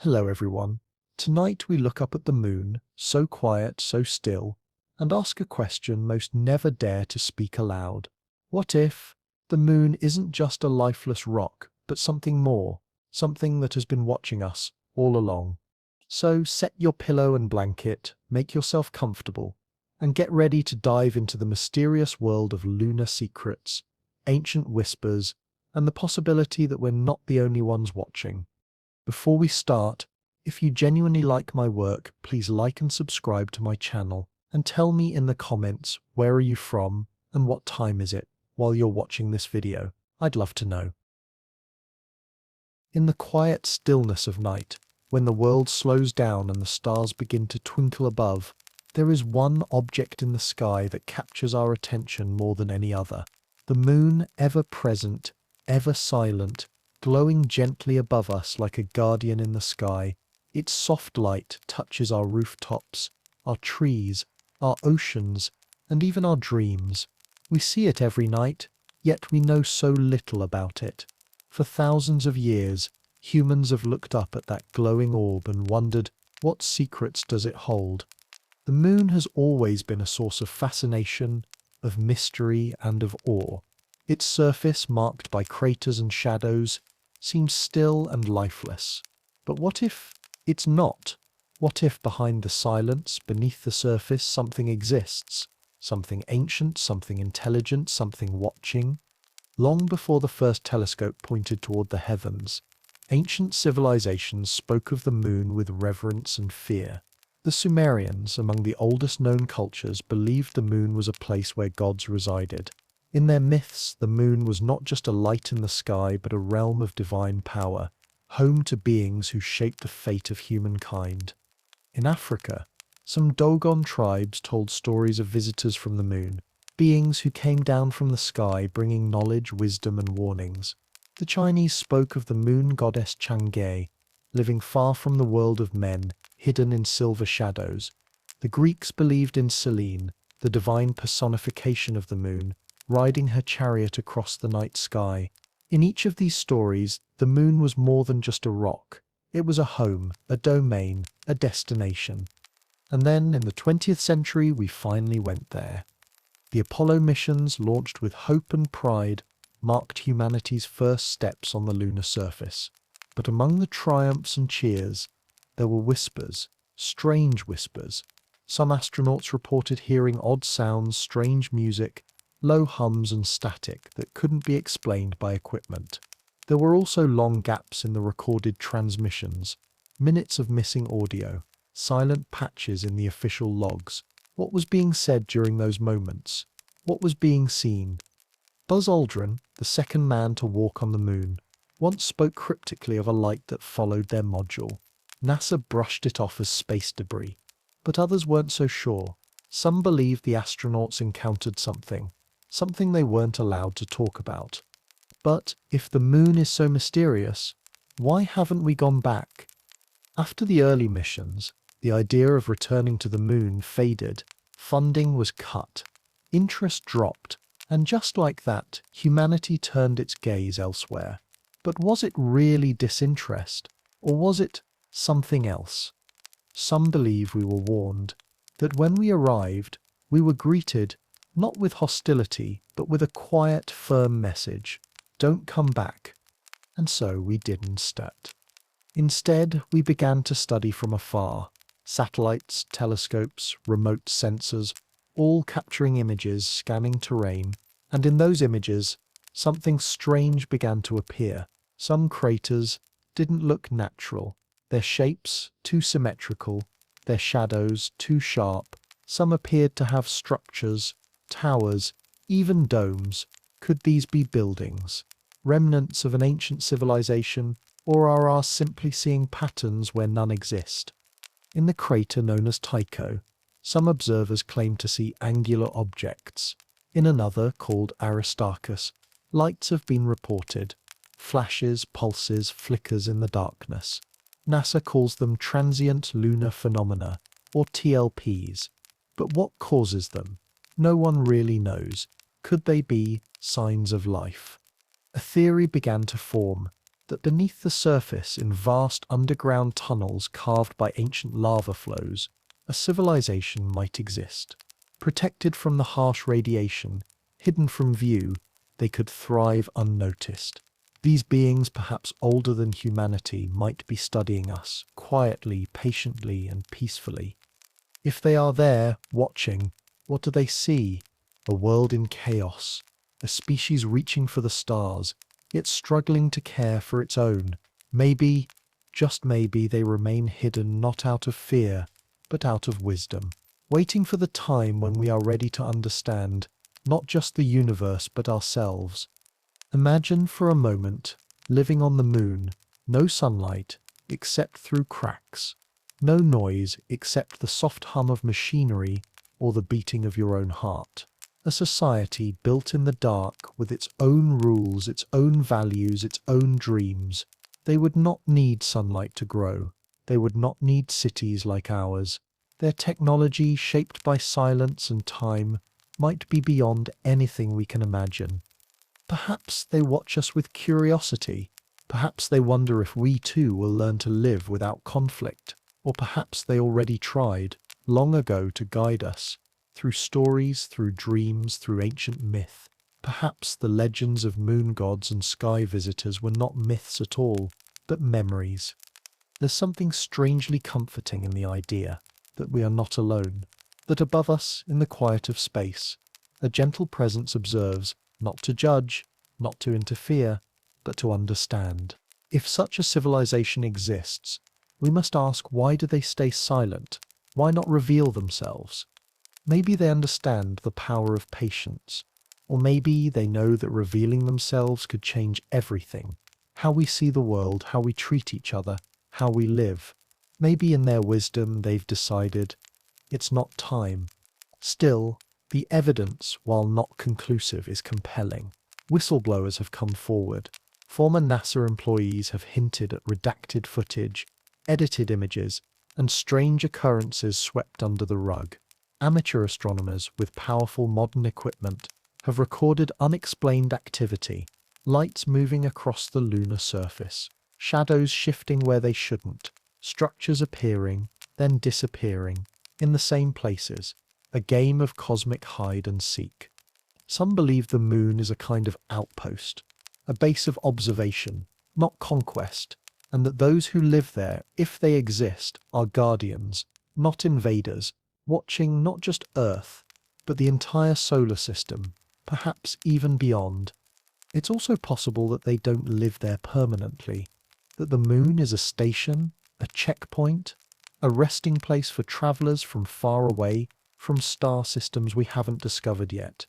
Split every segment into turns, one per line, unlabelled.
Hello everyone. Tonight we look up at the moon, so quiet, so still, and ask a question most never dare to speak aloud. What if the moon isn't just a lifeless rock, but something more, something that has been watching us all along? So set your pillow and blanket, make yourself comfortable, and get ready to dive into the mysterious world of lunar secrets, ancient whispers, and the possibility that we're not the only ones watching. Before we start, if you genuinely like my work, please like and subscribe to my channel and tell me in the comments where are you from and what time is it while you're watching this video. I'd love to know. In the quiet stillness of night, when the world slows down and the stars begin to twinkle above, there is one object in the sky that captures our attention more than any other. The moon, ever present, ever silent, glowing gently above us like a guardian in the sky. Its soft light touches our rooftops, our trees, our oceans, and even our dreams. We see it every night, yet we know so little about it. For thousands of years, humans have looked up at that glowing orb and wondered, what secrets does it hold? The moon has always been a source of fascination, of mystery, and of awe. Its surface, marked by craters and shadows, seems still and lifeless. But what if it's not? What if behind the silence, beneath the surface, something exists? Something ancient, something intelligent, something watching? Long before the first telescope pointed toward the heavens, ancient civilizations spoke of the moon with reverence and fear. The Sumerians, among the oldest known cultures, believed the moon was a place where gods resided. In their myths, the moon was not just a light in the sky, but a realm of divine power, home to beings who shaped the fate of humankind. In Africa, some Dogon tribes told stories of visitors from the moon, beings who came down from the sky bringing knowledge, wisdom, and warnings. The Chinese spoke of the moon goddess Chang'e, living far from the world of men, hidden in silver shadows. The Greeks believed in Selene, the divine personification of the moon, riding her chariot across the night sky. In each of these stories, the moon was more than just a rock. It was a home, a domain, a destination. And then, in the 20th century, we finally went there. The Apollo missions, launched with hope and pride, marked humanity's first steps on the lunar surface. But among the triumphs and cheers, there were whispers, strange whispers. Some astronauts reported hearing odd sounds, strange music, low hums and static that couldn't be explained by equipment. There were also long gaps in the recorded transmissions, minutes of missing audio, silent patches in the official logs. What was being said during those moments? What was being seen? Buzz Aldrin, the second man to walk on the moon, once spoke cryptically of a light that followed their module. NASA brushed it off as space debris, but others weren't so sure. Some believed the astronauts encountered something they weren't allowed to talk about. But if the moon is so mysterious, why haven't we gone back? After the early missions, the idea of returning to the moon faded, funding was cut, interest dropped, and just like that, humanity turned its gaze elsewhere. But was it really disinterest, or was it something else? Some believe we were warned, that when we arrived, we were greeted not with hostility, but with a quiet, firm message: don't come back. And so we did instead. Instead, we began to study from afar. Satellites, telescopes, remote sensors, all capturing images, scanning terrain. And in those images, something strange began to appear. Some craters didn't look natural. Their shapes too symmetrical, their shadows too sharp. Some appeared to have structures, towers, even domes. Could these be buildings, remnants of an ancient civilization, or are ours simply seeing patterns where none exist? In the crater known as Tycho, some observers claim to see angular objects. In another, called Aristarchus, lights have been reported, flashes, pulses, flickers in the darkness. NASA calls them transient lunar phenomena, or TLPs. But what causes them? No one really knows. Could they be signs of life? A theory began to form. that beneath the surface, in vast underground tunnels carved by ancient lava flows, a civilization might exist. Protected from the harsh radiation, hidden from view, they could thrive unnoticed. These beings, perhaps older than humanity, might be studying us, quietly, patiently, and peacefully. If they are there, watching, what do they see? A world in chaos, a species reaching for the stars, yet struggling to care for its own. Maybe, just maybe, they remain hidden not out of fear, but out of wisdom, waiting for the time when we are ready to understand, not just the universe, but ourselves. Imagine for a moment living on the moon, no sunlight except through cracks, no noise except the soft hum of machinery or the beating of your own heart. A society built in the dark with its own rules, its own values, its own dreams. They would not need sunlight to grow. They would not need cities like ours. Their technology, shaped by silence and time, might be beyond anything we can imagine. Perhaps they watch us with curiosity. Perhaps they wonder if we too will learn to live without conflict. Or perhaps they already tried, long ago, to guide us. Through stories, through dreams, through ancient myth. Perhaps the legends of moon gods and sky visitors were not myths at all, but memories. There's something strangely comforting in the idea that we are not alone, that above us, in the quiet of space, a gentle presence observes, not to judge, not to interfere, but to understand. If such a civilization exists, we must ask, why do they stay silent? Why not reveal themselves? Maybe they understand the power of patience, or maybe they know that revealing themselves could change everything. How we see the world, how we treat each other, how we live. Maybe in their wisdom they've decided it's not time. Still, the evidence, while not conclusive, is compelling. Whistleblowers have come forward. Former NASA employees have hinted at redacted footage, edited images, and strange occurrences swept under the rug. Amateur astronomers with powerful modern equipment have recorded unexplained activity, lights moving across the lunar surface, shadows shifting where they shouldn't, structures appearing, then disappearing, in the same places, a game of cosmic hide and seek. Some believe the moon is a kind of outpost, a base of observation, not conquest, and that those who live there, if they exist, are guardians, not invaders, watching not just Earth, but the entire solar system, perhaps even beyond. It's also possible that they don't live there permanently, that the moon is a station, a checkpoint, a resting place for travelers from far away, from star systems we haven't discovered yet.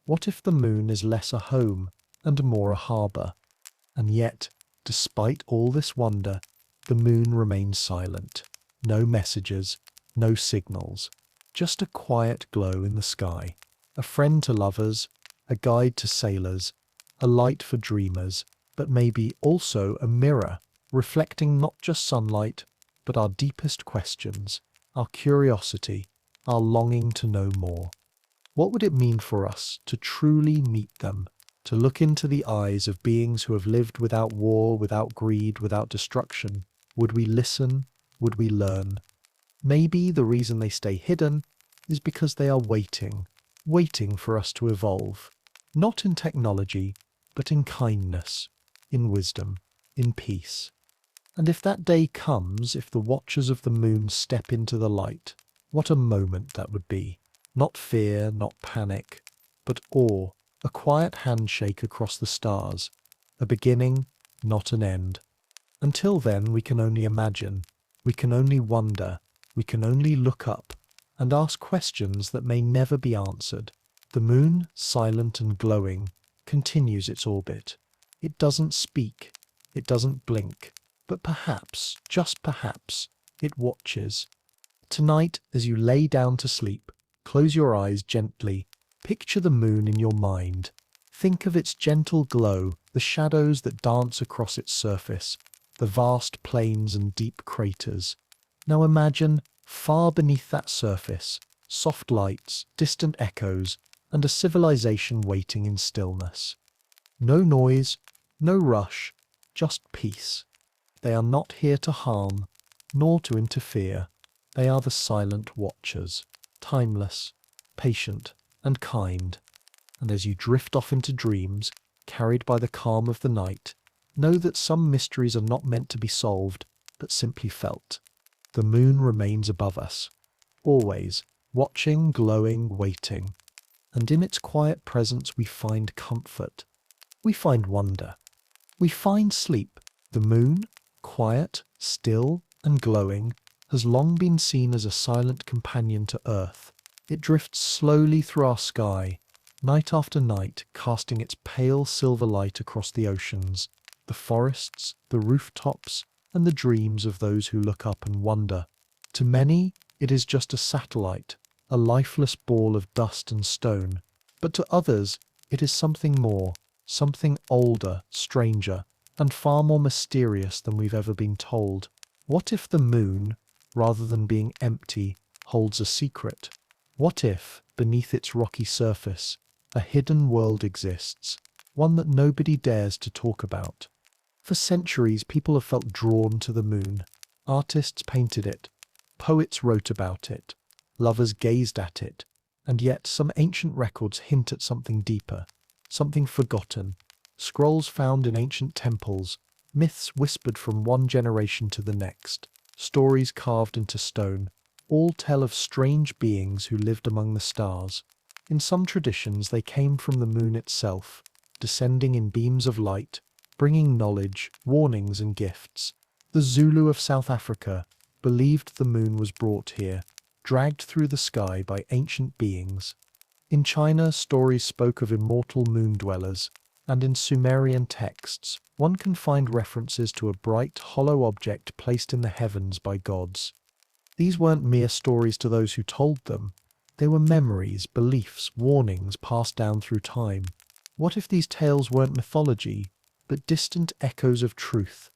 What if the moon is less a home and more a harbour? And yet, despite all this wonder, the moon remains silent. No messages, no signals, just a quiet glow in the sky. A friend to lovers, a guide to sailors, a light for dreamers, but maybe also a mirror, reflecting not just sunlight, but our deepest questions, our curiosity, our longing to know more. What would it mean for us to truly meet them, to look into the eyes of beings who have lived without war, without greed, without destruction? Would we listen? Would we learn? Maybe the reason they stay hidden is because they are waiting for us to evolve. Not in technology, but in kindness, in wisdom, in peace. And if that day comes, if the watchers of the moon step into the light, what a moment that would be. Not fear, not panic, but awe, a quiet handshake across the stars, a beginning, not an end. Until then, we can only imagine, we can only wonder, we can only look up and ask questions that may never be answered. The moon, silent and glowing, continues its orbit. It doesn't speak, it doesn't blink, but perhaps, just perhaps, it watches. Tonight, as you lay down to sleep, close your eyes gently. Picture the moon in your mind. Think of its gentle glow, the shadows that dance across its surface, the vast plains and deep craters. Now imagine, far beneath that surface, soft lights, distant echoes, and a civilization waiting in stillness. No noise, no rush, just peace. They are not here to harm, nor to interfere. They are the silent watchers, timeless, patient, and kind. And as you drift off into dreams, carried by the calm of the night, know that some mysteries are not meant to be solved, but simply felt. The moon remains above us, always, watching, glowing, waiting. And in its quiet presence we find comfort. We find wonder. We find sleep. The moon, quiet, still, and glowing, has long been seen as a silent companion to Earth. It drifts slowly through our sky, night after night, casting its pale silver light across the oceans, the forests, the rooftops, and the dreams of those who look up and wonder. To many, it is just a satellite, a lifeless ball of dust and stone. But to others, it is something more, something older, stranger, and far more mysterious than we've ever been told. What if the moon, rather than being empty, holds a secret? What if, beneath its rocky surface, a hidden world exists, one that nobody dares to talk about? For centuries, people have felt drawn to the moon. Artists painted it, poets wrote about it, lovers gazed at it, and yet some ancient records hint at something deeper, something forgotten. Scrolls found in ancient temples, myths whispered from one generation to the next, stories carved into stone, all tell of strange beings who lived among the stars. In some traditions they came from the moon itself, descending in beams of light, bringing knowledge, warnings and gifts. The Zulu of South Africa believed the moon was brought here, dragged through the sky by ancient beings. In China, stories spoke of immortal moon dwellers, and in Sumerian texts, one can find references to a bright, hollow object placed in the heavens by gods. These weren't mere stories to those who told them. They were memories, beliefs, warnings passed down through time. What if these tales weren't mythology, but distant echoes of truth?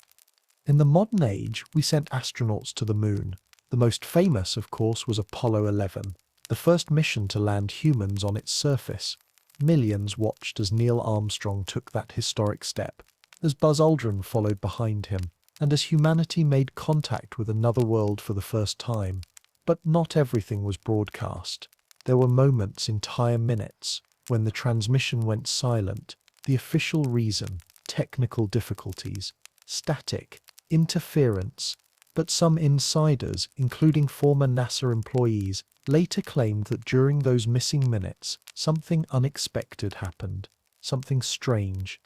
In the modern age, we sent astronauts to the moon. The most famous, of course, was Apollo 11, the first mission to land humans on its surface. Millions watched as Neil Armstrong took that historic step, as Buzz Aldrin followed behind him, and as humanity made contact with another world for the first time. But not everything was broadcast. There were moments, entire minutes, when the transmission went silent. The official reason: technical difficulties, static, interference. But some insiders, including former NASA employees, later claimed that during those missing minutes, something unexpected happened, something strange.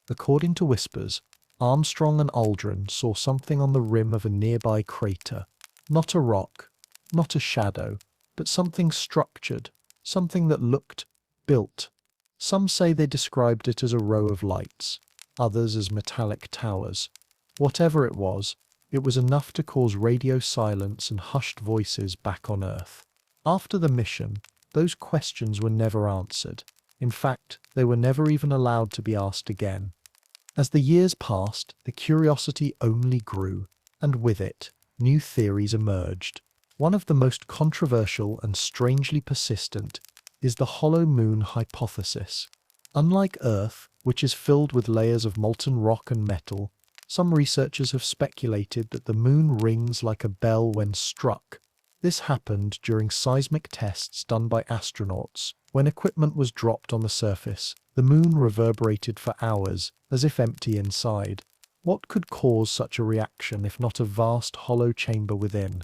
According to whispers, Armstrong and Aldrin saw something on the rim of a nearby crater. Not a rock, not a shadow, but something structured, something that looked built. Some say they described it as a row of lights, others as metallic towers. Whatever it was enough to cause radio silence and hushed voices back on Earth. After the mission, those questions were never answered. In fact, they were never even allowed to be asked again. As the years passed, the curiosity only grew, and with it, new theories emerged. One of the most controversial and strangely persistent is the hollow moon hypothesis. Unlike Earth, which is filled with layers of molten rock and metal, some researchers have speculated that the moon rings like a bell when struck. This happened during seismic tests done by astronauts. When equipment was dropped on the surface, the moon reverberated for hours, as if empty inside. What could cause such a reaction if not a vast hollow chamber within?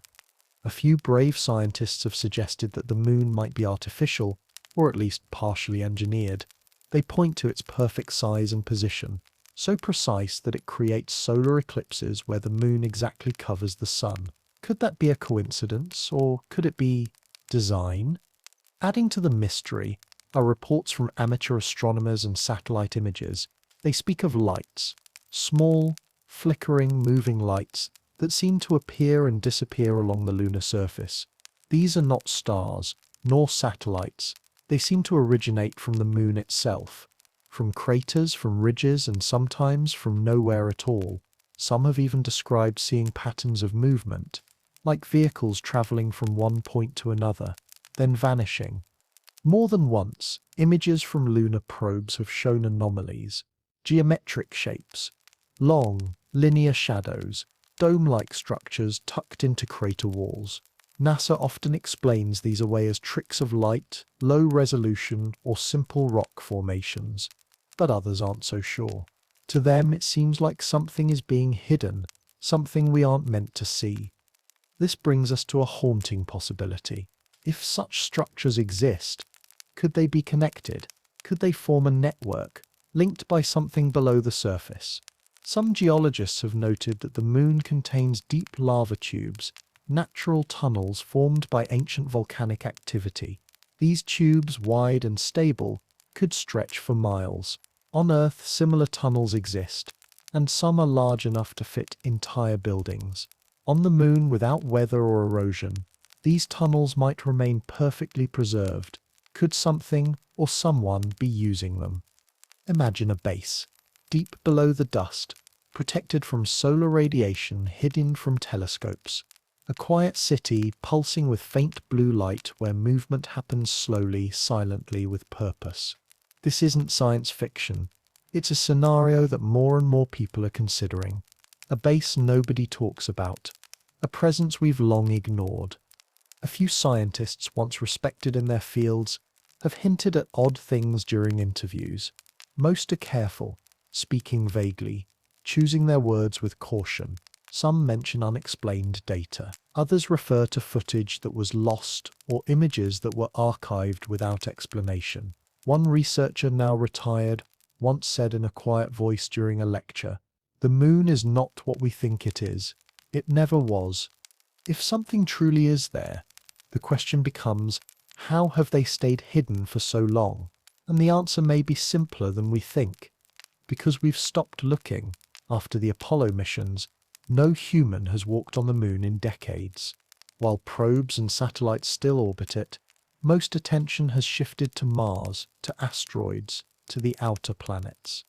A few brave scientists have suggested that the moon might be artificial, or at least partially engineered. They point to its perfect size and position, so precise that it creates solar eclipses where the moon exactly covers the sun. Could that be a coincidence, or could it be design? Adding to the mystery are reports from amateur astronomers and satellite images. They speak of lights, small, flickering, moving lights that seem to appear and disappear along the lunar surface. These are not stars, nor satellites. They seem to originate from the moon itself, from craters, from ridges, and sometimes from nowhere at all. Some have even described seeing patterns of movement, like vehicles traveling from one point to another, then vanishing. More than once, images from lunar probes have shown anomalies, geometric shapes, long, linear shadows, dome-like structures tucked into crater walls. NASA often explains these away as tricks of light, low resolution, or simple rock formations, but others aren't so sure. To them, it seems like something is being hidden, something we aren't meant to see. This brings us to a haunting possibility. If such structures exist, could they be connected? Could they form a network, linked by something below the surface? Some geologists have noted that the moon contains deep lava tubes, natural tunnels formed by ancient volcanic activity. These tubes, wide and stable, could stretch for miles. On Earth, similar tunnels exist, and some are large enough to fit entire buildings. On the moon, without weather or erosion, these tunnels might remain perfectly preserved. Could something or someone be using them? Imagine a base, deep below the dust, protected from solar radiation, hidden from telescopes. A quiet city pulsing with faint blue light where movement happens slowly, silently, with purpose. This isn't science fiction. It's a scenario that more and more people are considering. A base nobody talks about. A presence we've long ignored. A few scientists, once respected in their fields, have hinted at odd things during interviews. Most are careful, speaking vaguely, choosing their words with caution. Some mention unexplained data. Others refer to footage that was lost or images that were archived without explanation. One researcher, now retired, once said in a quiet voice during a lecture, "The moon is not what we think it is. It never was." If something truly is there, the question becomes, how have they stayed hidden for so long? And the answer may be simpler than we think. Because we've stopped looking. After the Apollo missions, no human has walked on the moon in decades. While probes and satellites still orbit it, most attention has shifted to Mars, to asteroids, to the outer planets.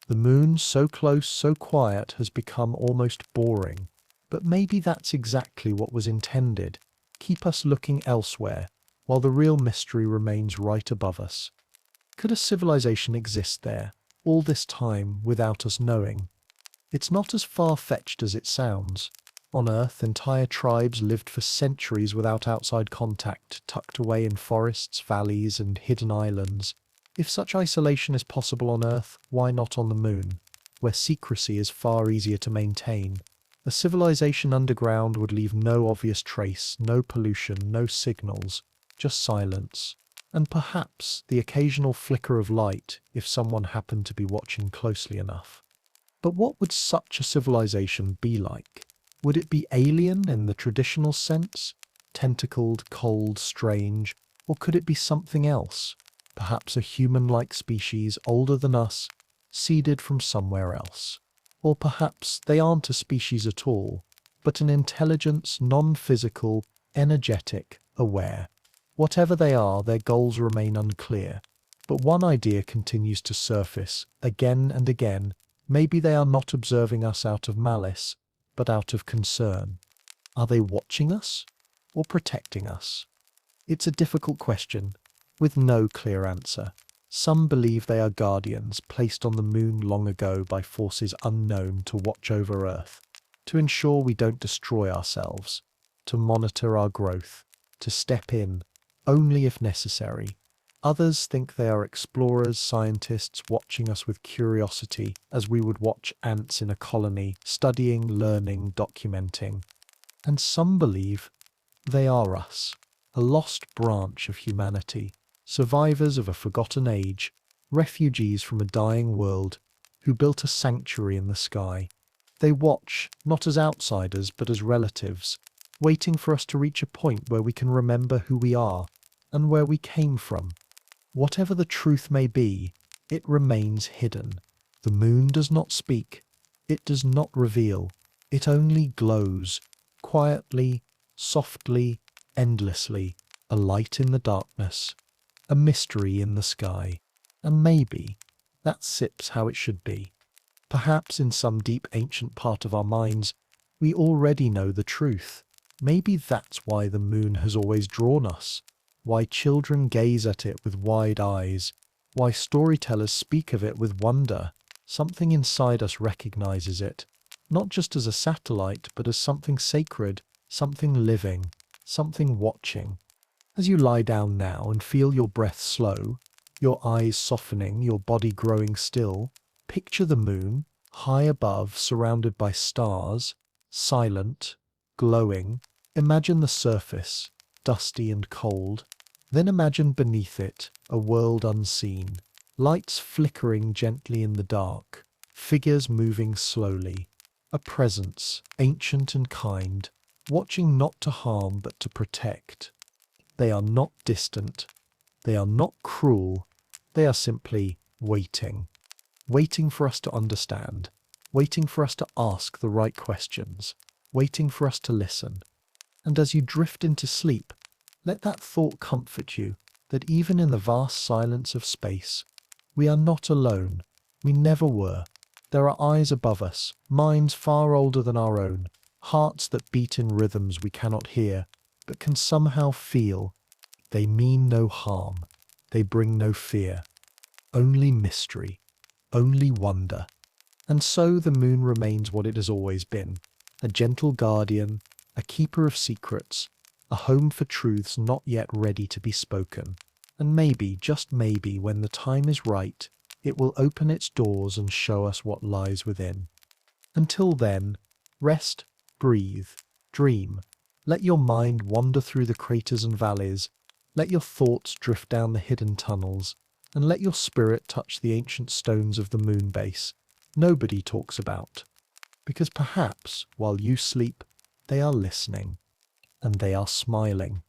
The moon, so close, so quiet, has become almost boring. But maybe that's exactly what was intended. Keep us looking elsewhere, while the real mystery remains right above us. Could a civilization exist there, all this time, without us knowing? It's not as far-fetched as it sounds. On Earth, entire tribes lived for centuries without outside contact, tucked away in forests, valleys, and hidden islands. If such isolation is possible on Earth, why not on the moon, where secrecy is far easier to maintain? A civilization underground would leave no obvious trace, no pollution, no signals, just silence. And perhaps the occasional flicker of light if someone happened to be watching closely enough. But what would such a civilization be like? Would it be alien in the traditional sense? Tentacled, cold, strange? Or could it be something else? Perhaps a human-like species older than us, seeded from somewhere else. Or perhaps they aren't a species at all, but an intelligence, non-physical, energetic, aware. Whatever they are, their goals remain unclear. But one idea continues to surface, again and again. Maybe they are not observing us out of malice, but out of concern. Are they watching us or protecting us? It's a difficult question, with no clear answer. Some believe they are guardians placed on the moon long ago by forces unknown to watch over Earth, to ensure we don't destroy ourselves, to monitor our growth, to step in, only if necessary. Others think they are explorers, scientists watching us with curiosity, as we would watch ants in a colony, studying, learning, documenting. And some believe they are us, a lost branch of humanity, survivors of a forgotten age, refugees from a dying world, who built a sanctuary in the sky. They watch, not as outsiders, but as relatives, waiting for us to reach a point where we can remember who we are, and where we came from. Whatever the truth may be, it remains hidden. The moon does not speak. It does not reveal. It only glows, quietly, softly, endlessly, a light in the darkness, a mystery in the sky. And maybe that's how it should be. Perhaps in some deep ancient part of our minds, we already know the truth. Maybe that's why the moon has always drawn us. Why children gaze at it with wide eyes, why storytellers speak of it with wonder. Something inside us recognizes it, not just as a satellite, but as something sacred, something living, something watching. As you lie down now and feel your breath slow, your eyes softening, your body growing still, picture the moon, high above, surrounded by stars, silent, glowing. Imagine the surface, dusty and cold. Then imagine beneath it, a world unseen. Lights flickering gently in the dark, figures moving slowly. A presence, ancient and kind, watching not to harm but to protect. They are not distant. They are not cruel. They are simply waiting. Waiting for us to understand. Waiting for us to ask the right questions. Waiting for us to listen. And as you drift into sleep, let that thought comfort you that even in the vast silence of space, we are not alone. We never were. There are eyes above us, minds far older than our own, hearts that beat in rhythms we cannot hear, but can somehow feel. They mean no harm. They bring no fear. Only mystery. Only wonder. And so the moon remains what it has always been, a gentle guardian, a keeper of secrets, a home for truths not yet ready to be spoken. And maybe, just maybe, when the time is right, it will open its doors and show us what lies within. Until then, rest, breathe, dream. Let your mind wander through the craters and valleys. Let your thoughts drift down the hidden tunnels, and let your spirit touch the ancient stones of the moon base nobody talks about. Because perhaps, while you sleep, they are listening, and they are smiling.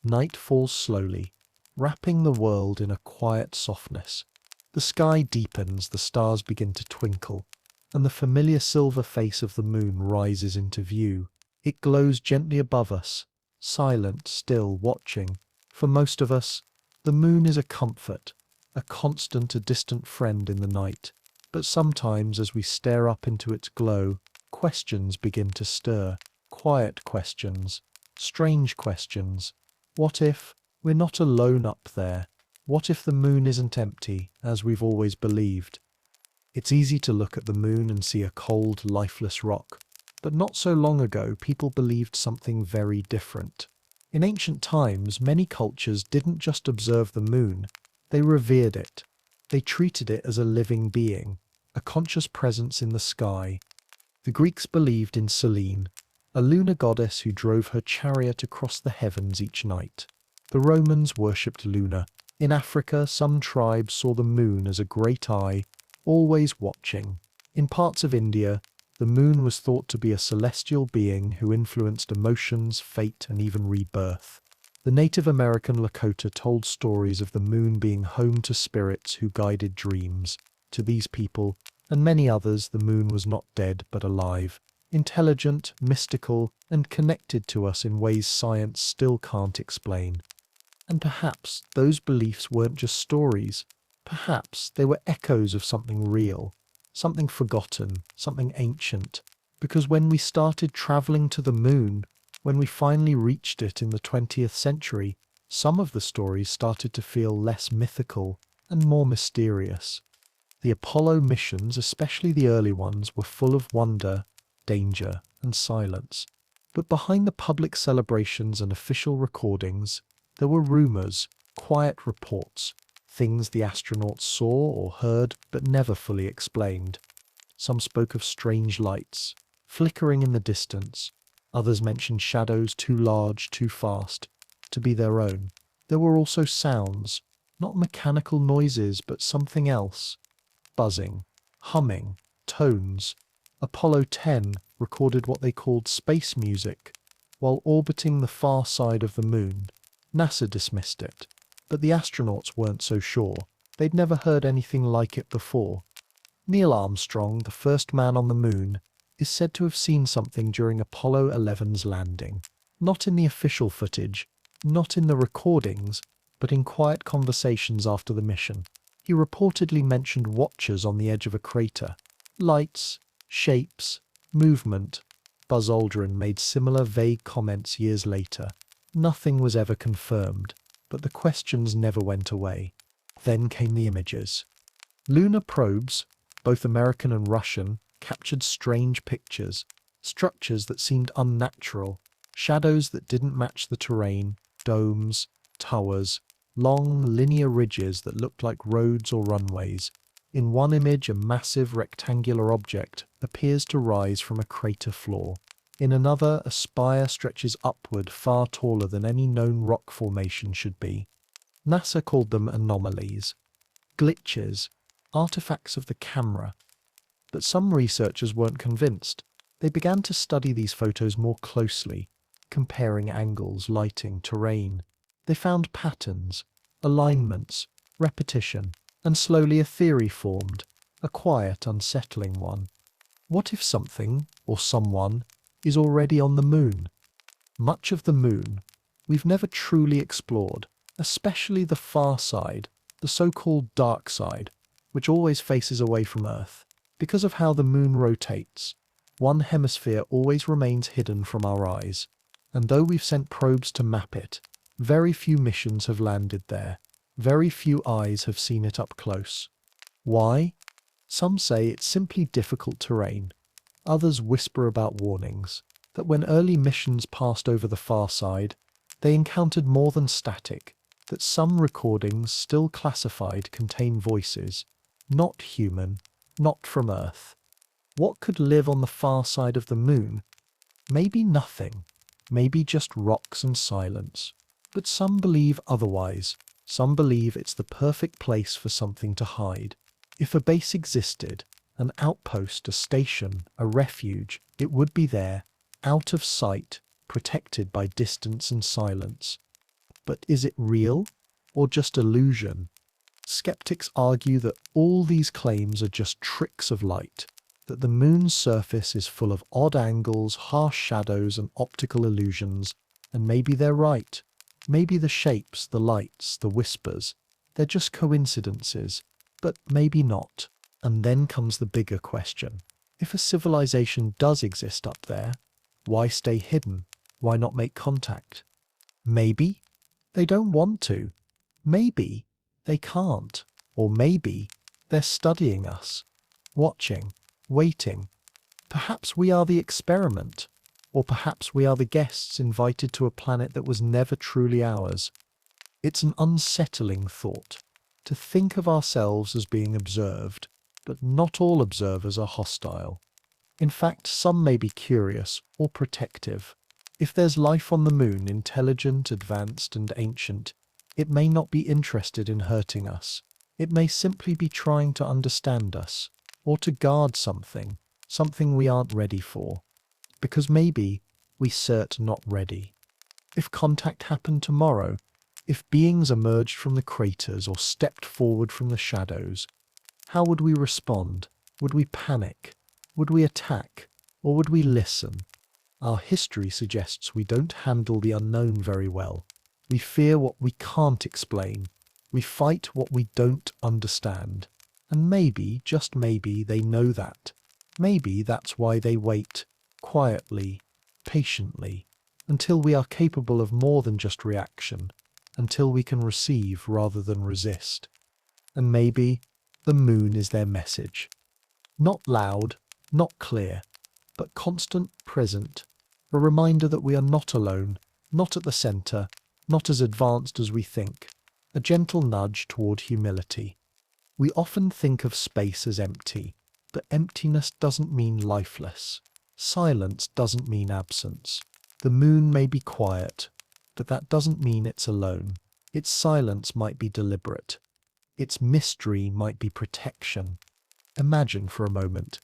Night falls slowly, wrapping the world in a quiet softness. The sky deepens, the stars begin to twinkle, and the familiar silver face of the moon rises into view. It glows gently above us, silent, still, watching. For most of us, the moon is a comfort, a constant, a distant friend in the night. But sometimes, as we stare up into its glow, questions begin to stir. Quiet questions, strange questions. What if we're not alone up there? What if the moon isn't empty, as we've always believed? It's easy to look at the moon and see a cold, lifeless rock. But not so long ago, people believed something very different. In ancient times, many cultures didn't just observe the moon, they revered it. They treated it as a living being, a conscious presence in the sky. The Greeks believed in Selene, a lunar goddess who drove her chariot across the heavens each night. The Romans worshipped Luna. In Africa, some tribes saw the moon as a great eye, always watching. In parts of India, the moon was thought to be a celestial being who influenced emotions, fate, and even rebirth. The Native American Lakota told stories of the moon being home to spirits who guided dreams. To these people, and many others, the moon was not dead but alive, intelligent, mystical, and connected to us in ways science still can't explain. And perhaps those beliefs weren't just stories. Perhaps they were echoes of something real, something forgotten, something ancient. Because when we started traveling to the moon, when we finally reached it in the 20th century, some of the stories started to feel less mythical and more mysterious. The Apollo missions, especially the early ones, were full of wonder, danger, and silence. But behind the public celebrations and official recordings, there were rumors, quiet reports, things the astronauts saw or heard but never fully explained. Some spoke of strange lights, flickering in the distance. Others mentioned shadows too large, too fast, to be their own. There were also sounds, not mechanical noises, but something else. Buzzing, humming, tones. Apollo 10 recorded what they called space music, while orbiting the far side of the moon. NASA dismissed it, but the astronauts weren't so sure. They'd never heard anything like it before. Neil Armstrong, the first man on the moon, is said to have seen something during Apollo 11's landing. Not in the official footage, not in the recordings, but in quiet conversations after the mission. He reportedly mentioned watchers on the edge of a crater. Lights, shapes, movement. Buzz Aldrin made similar vague comments years later. Nothing was ever confirmed, but the questions never went away. Then came the images. Lunar probes, both American and Russian, captured strange pictures, structures that seemed unnatural, shadows that didn't match the terrain, domes, towers, long linear ridges that looked like roads or runways. In one image, a massive rectangular object appears to rise from a crater floor. In another, a spire stretches upward far taller than any known rock formation should be. NASA called them anomalies, glitches, artifacts of the camera. But some researchers weren't convinced. They began to study these photos more closely, comparing angles, lighting, terrain. They found patterns, alignments, repetition, and slowly a theory formed, a quiet, unsettling one. What if something, or someone, is already on the moon? Much of the moon we've never truly explored, especially the far side, the so-called dark side, which always faces away from Earth. Because of how the moon rotates, one hemisphere always remains hidden from our eyes. And though we've sent probes to map it, very few missions have landed there. Very few eyes have seen it up close. Why? Some say it's simply difficult terrain. Others whisper about warnings, that when early missions passed over the far side, they encountered more than static, that some recordings still classified contain voices, not human, not from Earth. What could live on the far side of the moon? Maybe nothing, maybe just rocks and silence. But some believe otherwise. Some believe it's the perfect place for something to hide. If a base existed, an outpost, a station, a refuge, it would be there, out of sight, protected by distance and silence. But is it real, or just illusion? Skeptics argue that all these claims are just tricks of light, that the moon's surface is full of odd angles, harsh shadows, and optical illusions, and maybe they're right. Maybe the shapes, the lights, the whispers, they're just coincidences, but maybe not. And then comes the bigger question. If a civilization does exist up there, why stay hidden? Why not make contact? Maybe they don't want to. Maybe they can't. Or maybe they're studying us, watching, waiting. Perhaps we are the experiment. Or perhaps we are the guests invited to a planet that was never truly ours. It's an unsettling thought, to think of ourselves as being observed, but not all observers are hostile. In fact, some may be curious or protective. If there's life on the moon, intelligent, advanced, and ancient, it may not be interested in hurting us. It may simply be trying to understand us, or to guard something, something we aren't ready for. Because maybe we cert not ready. If contact happened tomorrow, if beings emerged from the craters or stepped forward from the shadows, how would we respond? Would we panic? Would we attack? Or would we listen? Our history suggests we don't handle the unknown very well. We fear what we can't explain. We fight what we don't understand. And maybe, just maybe, they know that. Maybe that's why they wait, quietly, patiently, until we are capable of more than just reaction, until we can receive rather than resist. And maybe the moon is their message. Not loud, not clear, but constant, present, a reminder that we are not alone, not at the center, not as advanced as we think, a gentle nudge toward humility. We often think of space as empty, but emptiness doesn't mean lifeless. Silence doesn't mean absence. The moon may be quiet, but that doesn't mean it's alone. Its silence might be deliberate. Its mystery might be protection. Imagine for a moment,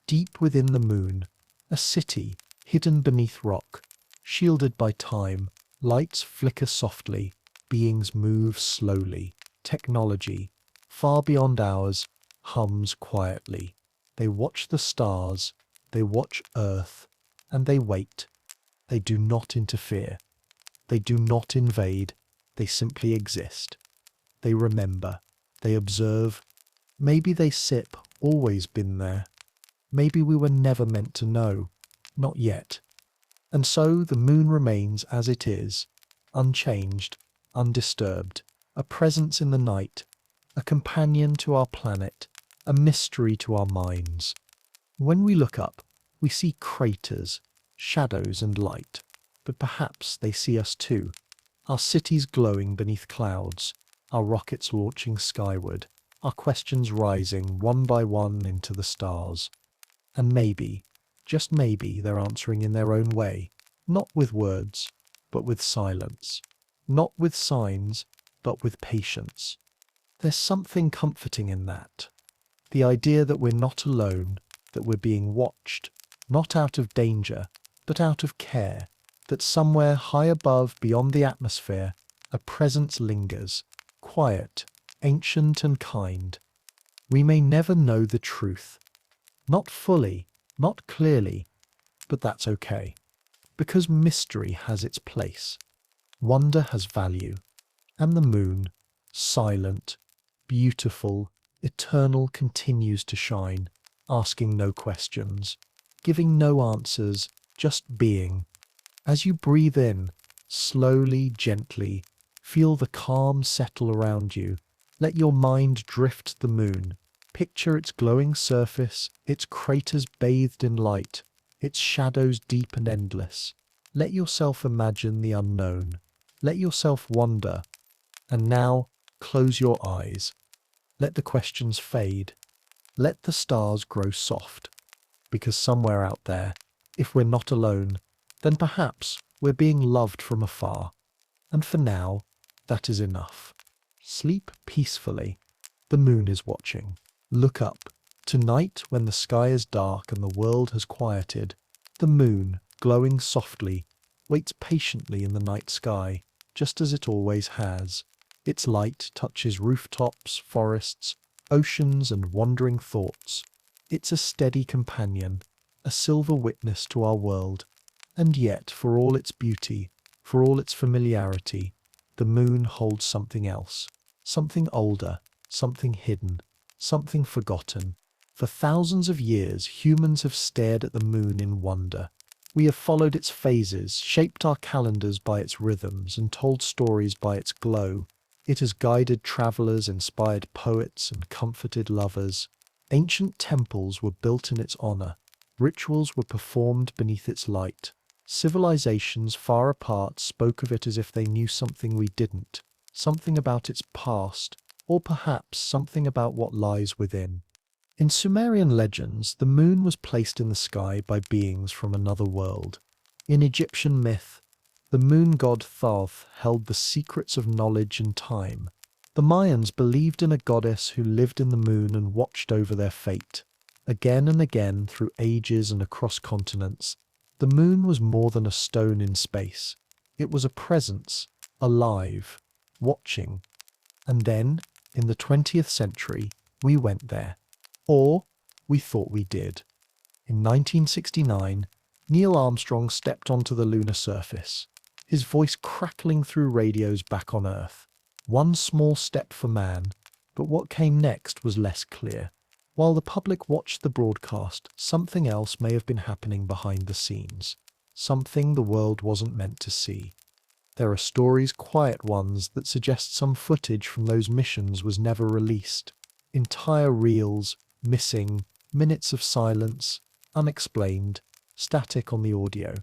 deep within the moon, a city hidden beneath rock, shielded by time. Lights flicker softly, beings move slowly. Technology, far beyond ours, hums quietly. They watch the stars, they watch Earth, and they wait. They do not interfere. They do not invade. They simply exist. They remember. They observe. Maybe they sip, always been there. Maybe we were never meant to know. Not yet. And so the moon remains as it is, unchanged, undisturbed, a presence in the night, a companion to our planet, a mystery to our minds. When we look up, we see craters, shadows and light, but perhaps they see us too. Our cities glowing beneath clouds, our rockets launching skyward, our questions rising one by one into the stars. And maybe, just maybe, they're answering in their own way, not with words, but with silence, not with signs, but with patience. There's something comforting in that. The idea that we're not alone, that we're being watched, not out of danger, but out of care, that somewhere high above, beyond the atmosphere, a presence lingers, quiet, ancient and kind. We may never know the truth. Not fully, not clearly, but that's okay. Because mystery has its place. Wonder has value. And the moon, silent, beautiful, eternal, continues to shine, asking no questions, giving no answers, just being. As you breathe in, slowly, gently, feel the calm settle around you. Let your mind drift to the moon. Picture its glowing surface, its craters bathed in light, its shadows deep and endless. Let yourself imagine the unknown. Let yourself wonder. And now, close your eyes. Let the questions fade. Let the stars grow soft. Because somewhere out there, if we're not alone, then perhaps we're being loved from afar. And for now, that is enough. Sleep peacefully. The moon is watching. Look up. Tonight, when the sky is dark and the world has quieted, the moon, glowing softly, waits patiently in the night sky, just as it always has. Its light touches rooftops, forests, oceans, and wandering thoughts. It's a steady companion, a silver witness to our world. And yet, for all its beauty, for all its familiarity, the moon holds something else, something older, something hidden, something forgotten. For thousands of years, humans have stared at the moon in wonder. We have followed its phases, shaped our calendars by its rhythms, and told stories by its glow. It has guided travelers, inspired poets, and comforted lovers. Ancient temples were built in its honor. Rituals were performed beneath its light. Civilizations far apart spoke of it as if they knew something we didn't, something about its past, or perhaps something about what lies within. In Sumerian legends, the moon was placed in the sky by beings from another world. In Egyptian myth, the moon god Thoth held the secrets of knowledge and time. The Mayans believed in a goddess who lived in the moon and watched over their fate. Again and again, through ages and across continents, the moon was more than a stone in space. It was a presence, alive, watching. And then, in the 20th century, we went there. Or, we thought we did. In 1969, Neil Armstrong stepped onto the lunar surface, his voice crackling through radios back on Earth. One small step for man, but what came next was less clear. While the public watched the broadcast, something else may have been happening behind the scenes. Something the world wasn't meant to see. There are stories, quiet ones, that suggest some footage from those missions was never released. Entire reels, missing, minutes of silence, unexplained, static on the audio.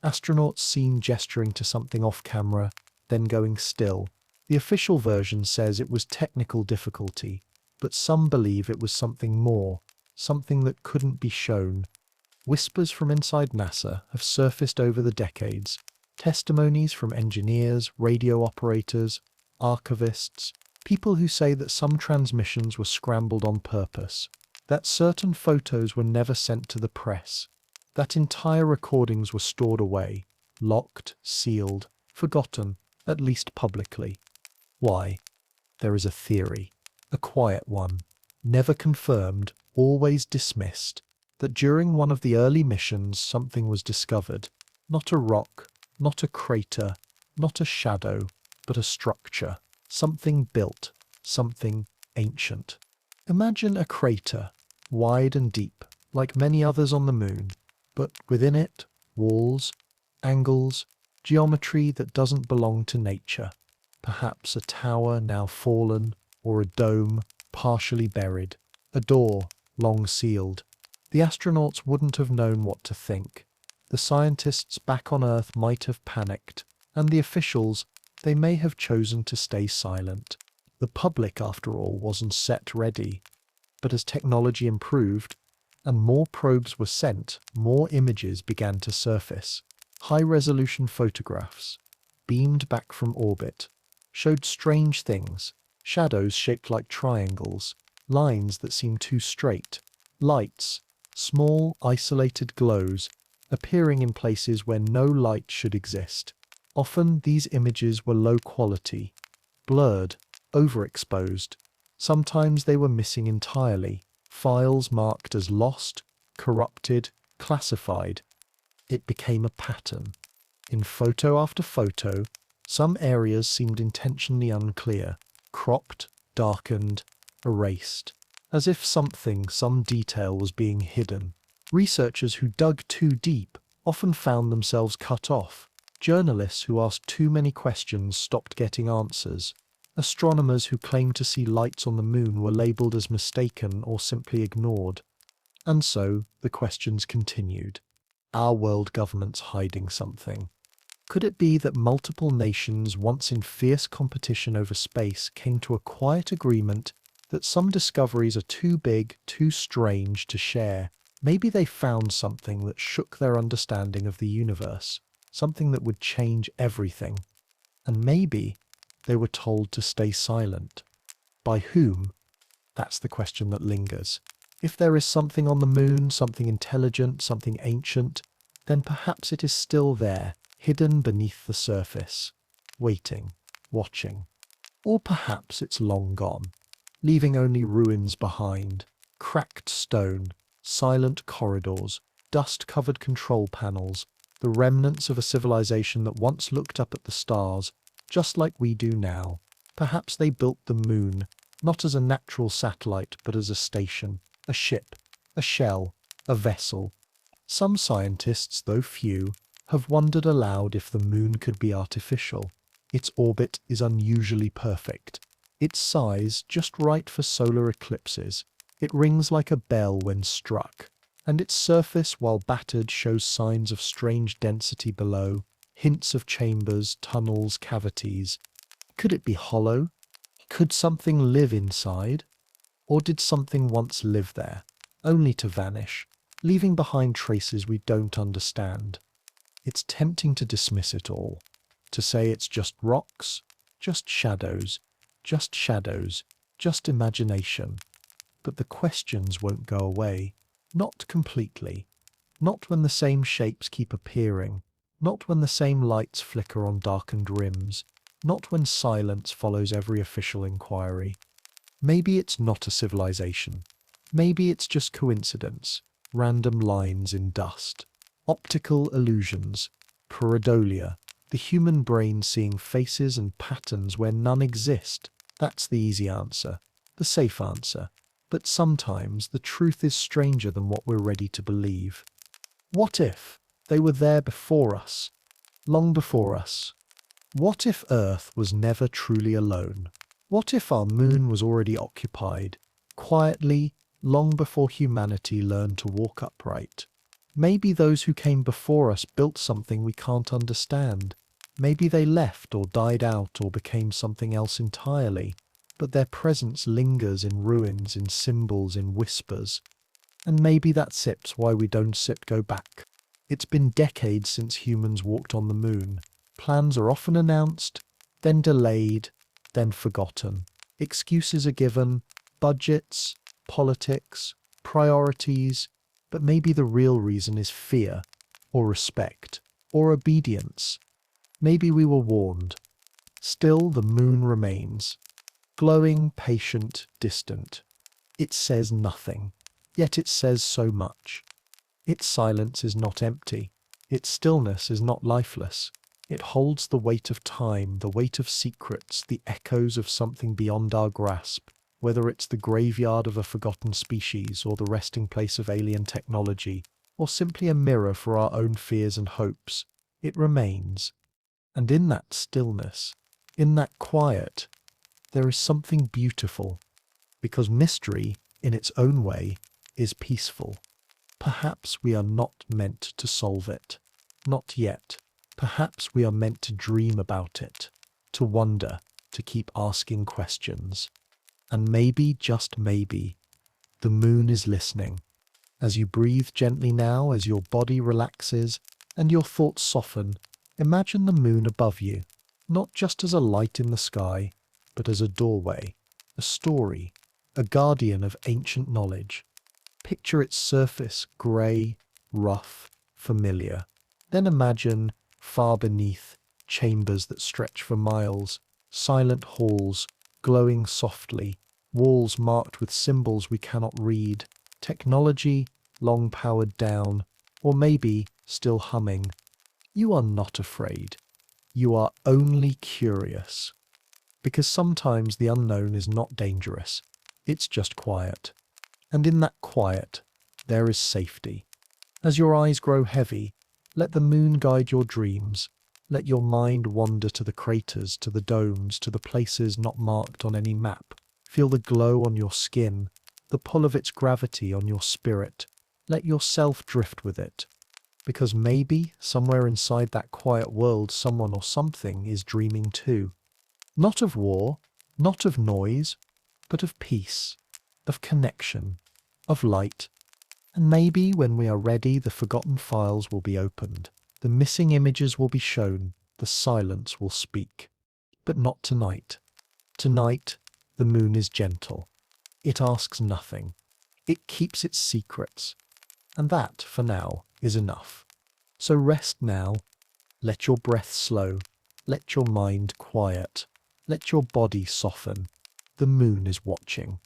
Astronauts seen gesturing to something off camera, then going still. The official version says it was technical difficulty, but some believe it was something more, something that couldn't be shown. Whispers from inside NASA have surfaced over the decades. Testimonies from engineers, radio operators, archivists, people who say that some transmissions were scrambled on purpose, that certain photos were never sent to the press, that entire recordings were stored away, locked, sealed, forgotten, at least publicly. Why? There is a theory, a quiet one, never confirmed, always dismissed, that during one of the early missions something was discovered. Not a rock, not a crater, not a shadow, but a structure. Something built, something ancient. Imagine a crater, wide and deep, like many others on the moon, but within it, walls, angles, geometry that doesn't belong to nature. Perhaps a tower now fallen, or a dome partially buried. A door, long sealed. The astronauts wouldn't have known what to think. The scientists back on Earth might have panicked, and the officials, they may have chosen to stay silent. The public, after all, wasn't set ready. But as technology improved, and more probes were sent, more images began to surface. High-resolution photographs, beamed back from orbit, showed strange things, shadows shaped like triangles, lines that seemed too straight, lights, small, isolated glows, appearing in places where no light should exist. Often these images were low quality, blurred, overexposed. Sometimes they were missing entirely, files marked as lost, corrupted, classified. It became a pattern. In photo after photo, some areas seemed intentionally unclear, cropped, darkened, erased, as if some detail was being hidden. Researchers who dug too deep often found themselves cut off. Journalists who asked too many questions stopped getting answers. Astronomers who claimed to see lights on the moon were labelled as mistaken or simply ignored. And so the questions continued. Are world governments hiding something? Could it be that multiple nations, once in fierce competition over space, came to a quiet agreement that some discoveries are too big, too strange to share? Maybe they found something that shook their understanding of the universe, something that would change everything. And maybe they were told to stay silent. By whom? That's the question that lingers. If there is something on the moon, something intelligent, something ancient, then perhaps it is still there, hidden beneath the surface, waiting, watching. Or perhaps it's long gone, leaving only ruins behind, cracked stone, silent corridors, dust-covered control panels, the remnants of a civilization that once looked up at the stars, just like we do now. Perhaps they built the moon, not as a natural satellite, but as a station, a ship, a shell, a vessel. Some scientists, though few, have wondered aloud if the moon could be artificial. Its orbit is unusually perfect. Its size just right for solar eclipses. It rings like a bell when struck. And its surface, while battered, shows signs of strange density below, hints of chambers, tunnels, cavities. Could it be hollow? Could something live inside? Or did something once live there, only to vanish, leaving behind traces we don't understand? It's tempting to dismiss it all, to say it's just rocks, just shadows, just imagination. But the questions won't go away, not completely, not when the same shapes keep appearing, not when the same lights flicker on darkened rims, not when silence follows every official inquiry. Maybe it's not a civilization. Maybe it's just coincidence, random lines in dust, optical illusions, pareidolia, the human brain seeing faces and patterns where none exist. That's the easy answer, the safe answer. But sometimes the truth is stranger than what we're ready to believe. What if they were there before us, long before us? What if Earth was never truly alone? What if our moon was already occupied, quietly, long before humanity learned to walk upright? Maybe those who came before us built something we can't understand. Maybe they left or died out or became something else entirely. But their presence lingers in ruins, in symbols, in whispers. And maybe that's why we don't go back. It's been decades since humans walked on the moon. Plans are often announced, then delayed, then forgotten. Excuses are given, budgets, politics, priorities, but maybe the real reason is fear, or respect, or obedience. Maybe we were warned. Still, the moon remains. Glowing, patient, distant. It says nothing, yet it says so much. Its silence is not empty. Its stillness is not lifeless. It holds the weight of time, the weight of secrets, the echoes of something beyond our grasp, whether it's the graveyard of a forgotten species, or the resting place of alien technology, or simply a mirror for our own fears and hopes. It remains. And in that stillness, in that quiet, there is something beautiful, because mystery in its own way, is peaceful. Perhaps we are not meant to solve it. Not yet. Perhaps we are meant to dream about it, to wonder, to keep asking questions. And maybe, just maybe, the moon is listening. As you breathe gently now, as your body relaxes and your thoughts soften, imagine the moon above you, not just as a light in the sky, but as a doorway, a story, a guardian of ancient knowledge. Picture its surface grey, rough, familiar. Then imagine, far beneath, chambers that stretch for miles, silent halls, glowing softly, walls marked with symbols we cannot read, technology long powered down, or maybe still humming. You are not afraid. You are only curious. Because sometimes the unknown is not dangerous. It's just quiet. And in that quiet, there is safety. As your eyes grow heavy, let the moon guide your dreams. Let your mind wander to the craters, to the domes, to the places not marked on any map. Feel the glow on your skin, the pull of its gravity on your spirit. Let yourself drift with it. Because maybe, somewhere inside that quiet world, someone or something is dreaming too. Not of war, not of noise, but of peace, of connection, of light. And maybe when we are ready, the forgotten files will be opened, the missing images will be shown, the silence will speak. But not tonight. Tonight, the moon is gentle. It asks nothing. It keeps its secrets. And that, for now, is enough. So rest now. Let your breath slow. Let your mind quiet. Let your body soften. The moon is watching.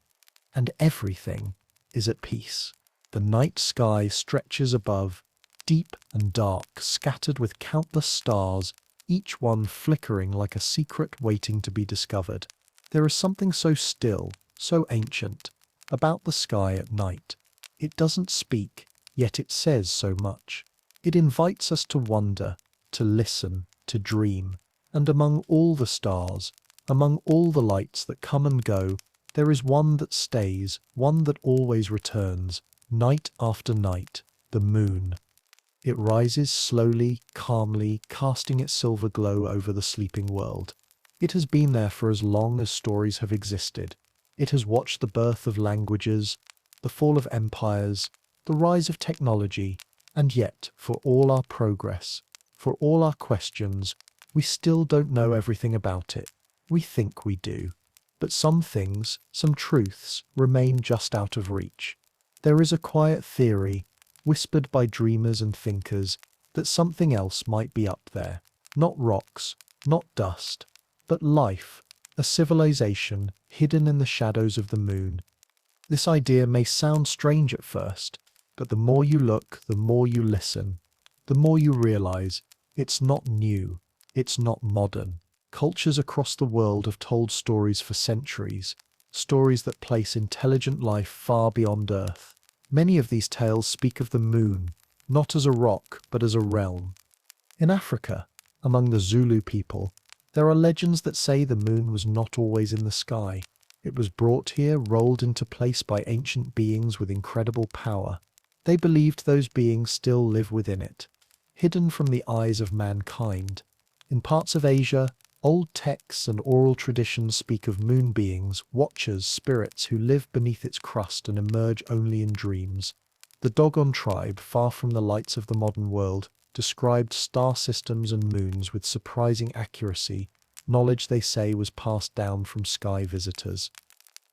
And everything is at peace. The night sky stretches above, deep and dark, scattered with countless stars, each one flickering like a secret waiting to be discovered. There is something so still, so ancient, about the sky at night. It doesn't speak, yet it says so much. It invites us to wonder, to listen, to dream. And among all the stars, among all the lights that come and go, there is one that stays, one that always returns, night after night, the moon. It rises slowly, calmly, casting its silver glow over the sleeping world. It has been there for as long as stories have existed. It has watched the birth of languages, the fall of empires, the rise of technology, and yet, for all our progress, for all our questions, we still don't know everything about it. We think we do. But some things, some truths, remain just out of reach. There is a quiet theory, whispered by dreamers and thinkers, that something else might be up there. Not rocks, not dust, but life, a civilization hidden in the shadows of the moon. This idea may sound strange at first, but the more you look, the more you listen, the more you realize it's not new, it's not modern. Cultures across the world have told stories for centuries, stories that place intelligent life far beyond Earth. Many of these tales speak of the moon, not as a rock, but as a realm. In Africa, among the Zulu people, there are legends that say the moon was not always in the sky. It was brought here, rolled into place by ancient beings with incredible power. They believed those beings still live within it, hidden from the eyes of mankind. In parts of Asia, old texts and oral traditions speak of moon beings, watchers, spirits who live beneath its crust and emerge only in dreams. The Dogon tribe, far from the lights of the modern world, described star systems and moons with surprising accuracy, knowledge they say was passed down from sky visitors.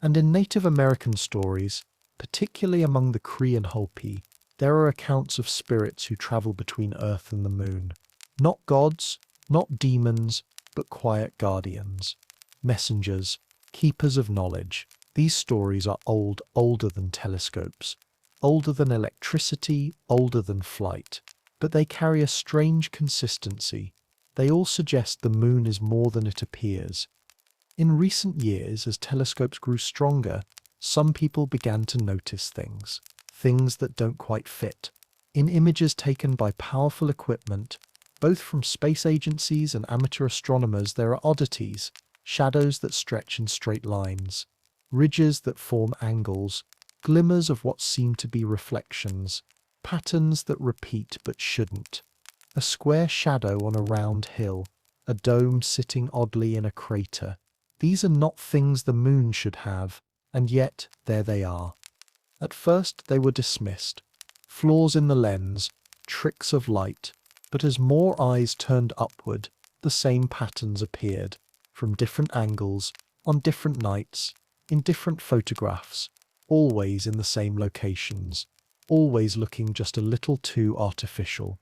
And in Native American stories, particularly among the Cree and Hopi, there are accounts of spirits who travel between Earth and the moon. Not gods, not demons, but quiet guardians, messengers, keepers of knowledge. These stories are old, older than telescopes, older than electricity, older than flight. But they carry a strange consistency. They all suggest the moon is more than it appears. In recent years, as telescopes grew stronger, some people began to notice things that don't quite fit. In images taken by powerful equipment, both from space agencies and amateur astronomers, there are oddities, shadows that stretch in straight lines, ridges that form angles, glimmers of what seem to be reflections, patterns that repeat but shouldn't. A square shadow on a round hill, a dome sitting oddly in a crater. These are not things the moon should have, and yet there they are. At first they were dismissed. Flaws in the lens, tricks of light, but as more eyes turned upward, the same patterns appeared, from different angles, on different nights, in different photographs, always in the same locations, always looking just a little too artificial.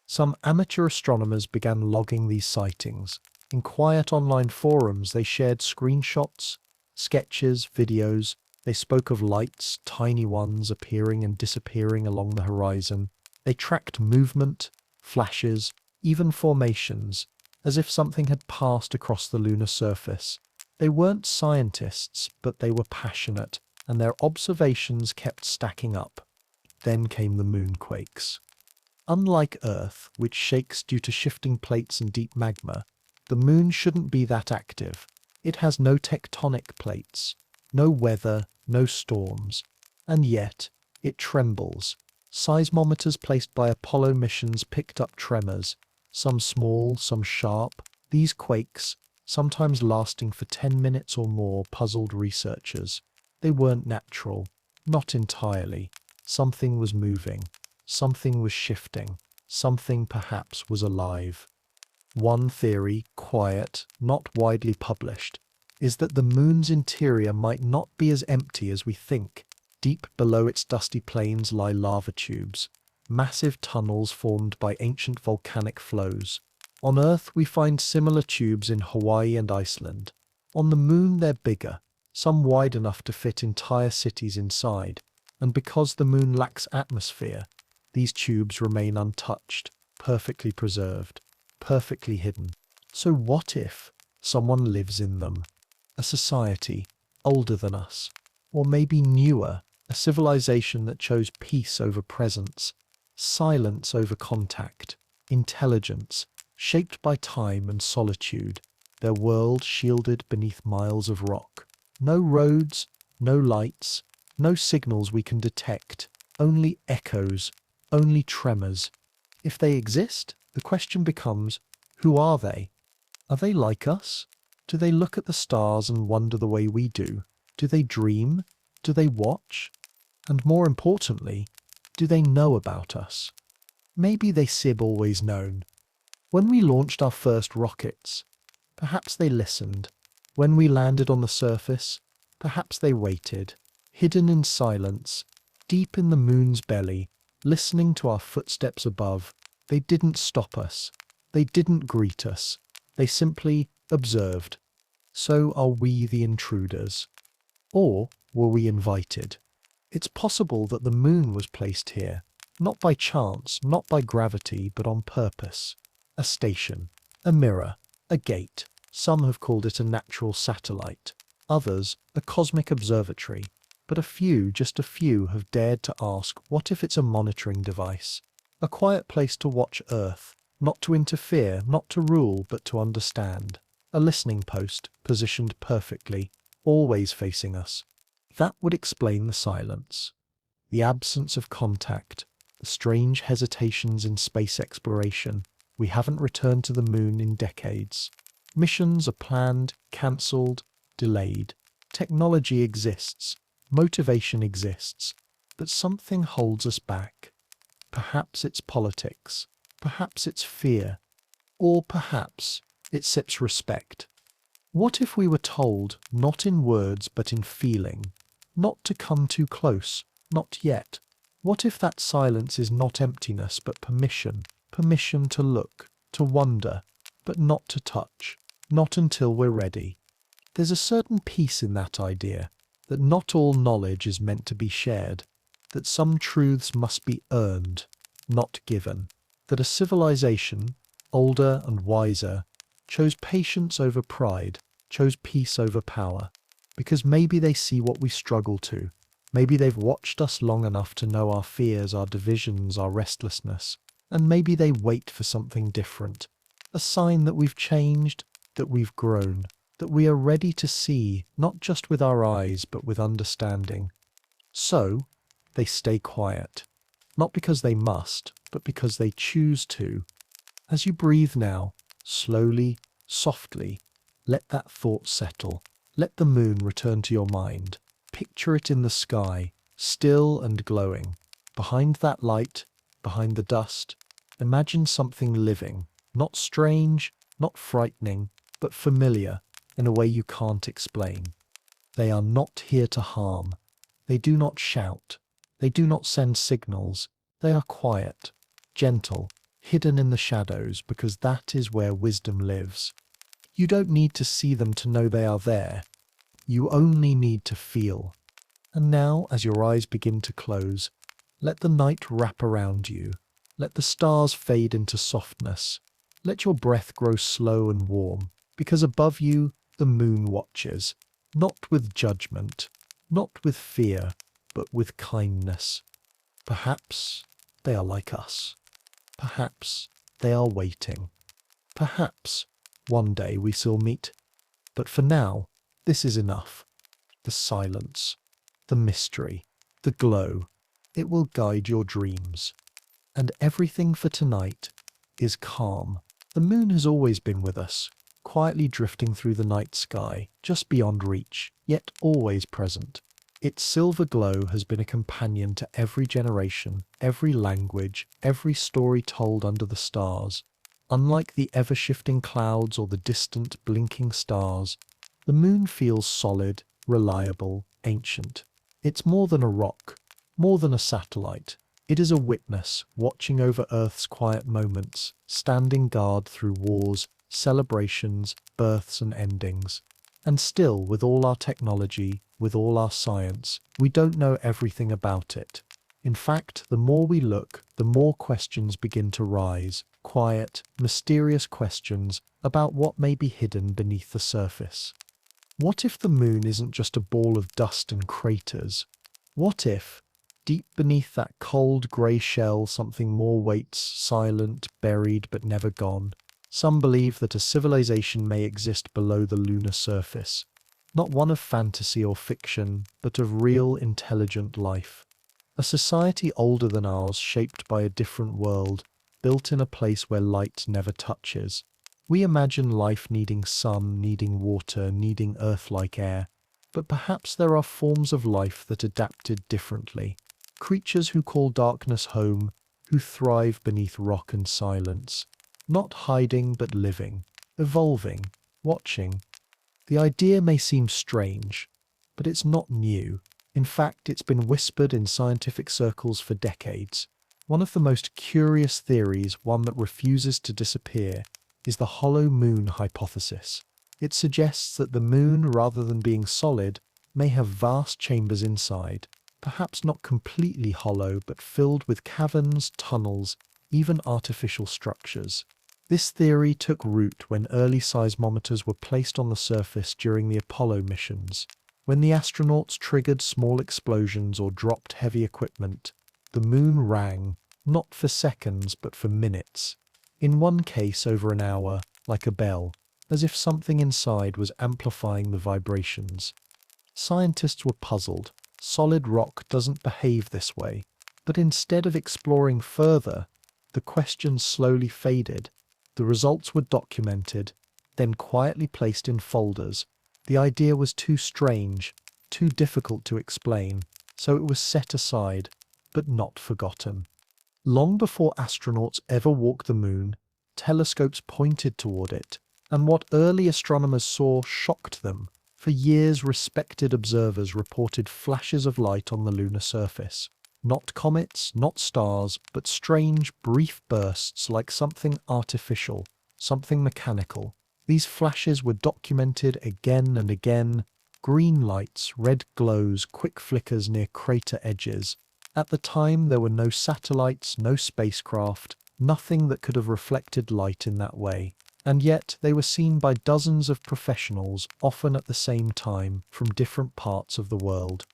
Some amateur astronomers began logging these sightings. In quiet online forums, they shared screenshots, sketches, videos. They spoke of lights, tiny ones appearing and disappearing along the horizon. They tracked movement, flashes, even formations, as if something had passed across the lunar surface. They weren't scientists, but they were passionate, and their observations kept stacking up. Then came the moonquakes. Unlike Earth, which shakes due to shifting plates and deep magma, the moon shouldn't be that active. It has no tectonic plates, no weather, no storms, and yet it trembles. Seismometers placed by Apollo missions picked up tremors, some small, some sharp. These quakes, sometimes lasting for 10 minutes or more, puzzled researchers. They weren't natural, not entirely. Something was moving, something was shifting, something perhaps was alive. One theory, quiet, not widely published, is that the moon's interior might not be as empty as we think. Deep below its dusty plains lie lava tubes, massive tunnels formed by ancient volcanic flows. On Earth we find similar tubes in Hawaii and Iceland. On the moon they're bigger, some wide enough to fit entire cities inside, and because the moon lacks atmosphere, these tubes remain untouched, perfectly preserved, perfectly hidden. So what if someone lives in them? A society, older than us, or maybe newer, a civilization that chose peace over presence, silence over contact, intelligence, shaped by time and solitude, their world shielded beneath miles of rock. No roads, no lights, no signals we can detect, only echoes, only tremors. If they exist, the question becomes, who are they? Are they like us? Do they look at the stars and wonder the way we do? Do they dream? Do they watch? And more importantly, do they know about us? Maybe they SIB always known. When we launched our first rockets, perhaps they listened. When we landed on the surface, perhaps they waited, hidden in silence, deep in the moon's belly, listening to our footsteps above. They didn't stop us. They didn't greet us. They simply observed. So are we the intruders? Or were we invited? It's possible that the moon was placed here, not by chance, not by gravity, but on purpose. A station, a mirror, a gate. Some have called it a natural satellite, others a cosmic observatory. But a few, just a few, have dared to ask, what if it's a monitoring device? A quiet place to watch Earth, not to interfere, not to rule, but to understand. A listening post, positioned perfectly, always facing us. That would explain the silence, the absence of contact, the strange hesitations in space exploration. We haven't returned to the moon in decades. Missions are planned, cancelled, delayed. Technology exists, motivation exists, but something holds us back. Perhaps it's politics, perhaps it's fear, or perhaps it sips respect. What if we were told, not in words but in feeling, not to come too close, not yet? What if that silence is not emptiness but permission, permission to look, to wonder, but not to touch, not until we're ready? There's a certain peace in that idea, that not all knowledge is meant to be shared, that some truths must be earned, not given, that a civilization, older and wiser, chose patience over pride, chose peace over power, because maybe they see what we struggle to. Maybe they've watched us long enough to know our fears, our divisions, our restlessness, and maybe they wait for something different, a sign that we've changed, that we've grown, that we are ready to see, not just with our eyes, but with understanding. So, they stay quiet. Not because they must, but because they choose to. As you breathe now, slowly, softly, let that thought settle. Let the moon return to your mind. Picture it in the sky, still and glowing. Behind that light, behind the dust, imagine something living, not strange, not frightening, but familiar in a way you can't explain. They are not here to harm. They do not shout. They do not send signals. They are quiet, gentle, hidden in the shadows because that is where wisdom lives. You don't need to see them to know they are there. You only need to feel. And now, as your eyes begin to close, let the night wrap around you. Let the stars fade into softness. Let your breath grow slow and warm, because above you the moon watches, not with judgment, not with fear, but with kindness. Perhaps they are like us. Perhaps they are waiting. Perhaps one day we shall meet. But for now, this is enough. The silence, the mystery, the glow, it will guide your dreams. And everything for tonight is calm. The moon has always been with us, quietly drifting through the night sky, just beyond reach, yet always present. Its silver glow has been a companion to every generation, every language, every story told under the stars. Unlike the ever-shifting clouds or the distant blinking stars, the moon feels solid, reliable, ancient. It's more than a rock, more than a satellite. It is a witness, watching over Earth's quiet moments, standing guard through wars, celebrations, births and endings. And still, with all our technology, with all our science, we don't know everything about it. In fact, the more we look, the more questions begin to rise, quiet, mysterious questions about what may be hidden beneath the surface. What if the moon isn't just a ball of dust and craters? What if, deep beneath that cold grey shell, something more waits, silent, buried but never gone? Some believe that a civilization may exist below the lunar surface, not one of fantasy or fiction, but of real, intelligent life. A society older than ours, shaped by a different world, built in a place where light never touches. We imagine life needing sun, needing water, needing earth-like air, but perhaps there are forms of life that adapted differently. Creatures who call darkness home, who thrive beneath rock and silence. Not hiding but living, evolving, watching. The idea may seem strange, but it's not new. In fact, it's been whispered in scientific circles for decades. One of the most curious theories, one that refuses to disappear, is the hollow moon hypothesis. It suggests that the moon, rather than being solid, may have vast chambers inside, perhaps not completely hollow, but filled with caverns, tunnels, even artificial structures. This theory took root when early seismometers were placed on the surface during the Apollo missions. When the astronauts triggered small explosions or dropped heavy equipment, the moon rang, not for seconds but for minutes. In one case over an hour, like a bell, as if something inside was amplifying the vibrations. Scientists were puzzled. Solid rock doesn't behave this way. But instead of exploring further, the questions slowly faded. The results were documented, then quietly placed in folders. The idea was too strange, too difficult to explain, so it was set aside, but not forgotten. Long before astronauts ever walked the moon, telescopes pointed toward it, and what early astronomers saw shocked them. For years, respected observers reported flashes of light on the lunar surface. Not comets, not stars, but strange, brief bursts like something artificial, something mechanical. These flashes were documented again and again. Green lights, red glows, quick flickers near crater edges. At the time, there were no satellites, no spacecraft, nothing that could have reflected light in that way. And yet, they were seen by dozens of professionals, often at the same time, from different parts of the world.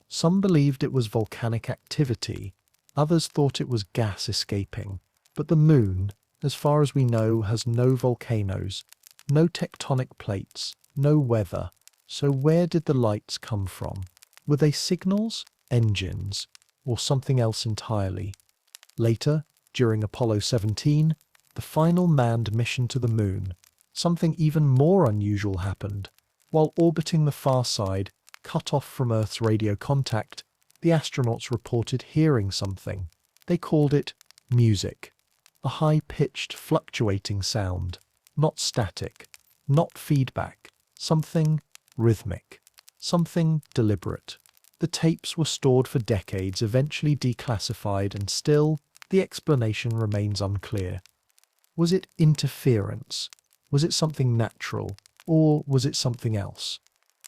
Some believed it was volcanic activity, others thought it was gas escaping. But the moon, as far as we know, has no volcanoes, no tectonic plates, no weather. So where did the lights come from? Were they signals? engines, or something else entirely. Later, during Apollo 17, the final manned mission to the moon, something even more unusual happened. While orbiting the far side, cut off from Earth's radio contact, the astronauts reported hearing something. They called it music, a high-pitched, fluctuating sound, not static, not feedback, something rhythmic, something deliberate. The tapes were stored for decades, eventually declassified, and still, the explanation remains unclear. Was it interference? Was it something natural? Or was it something else?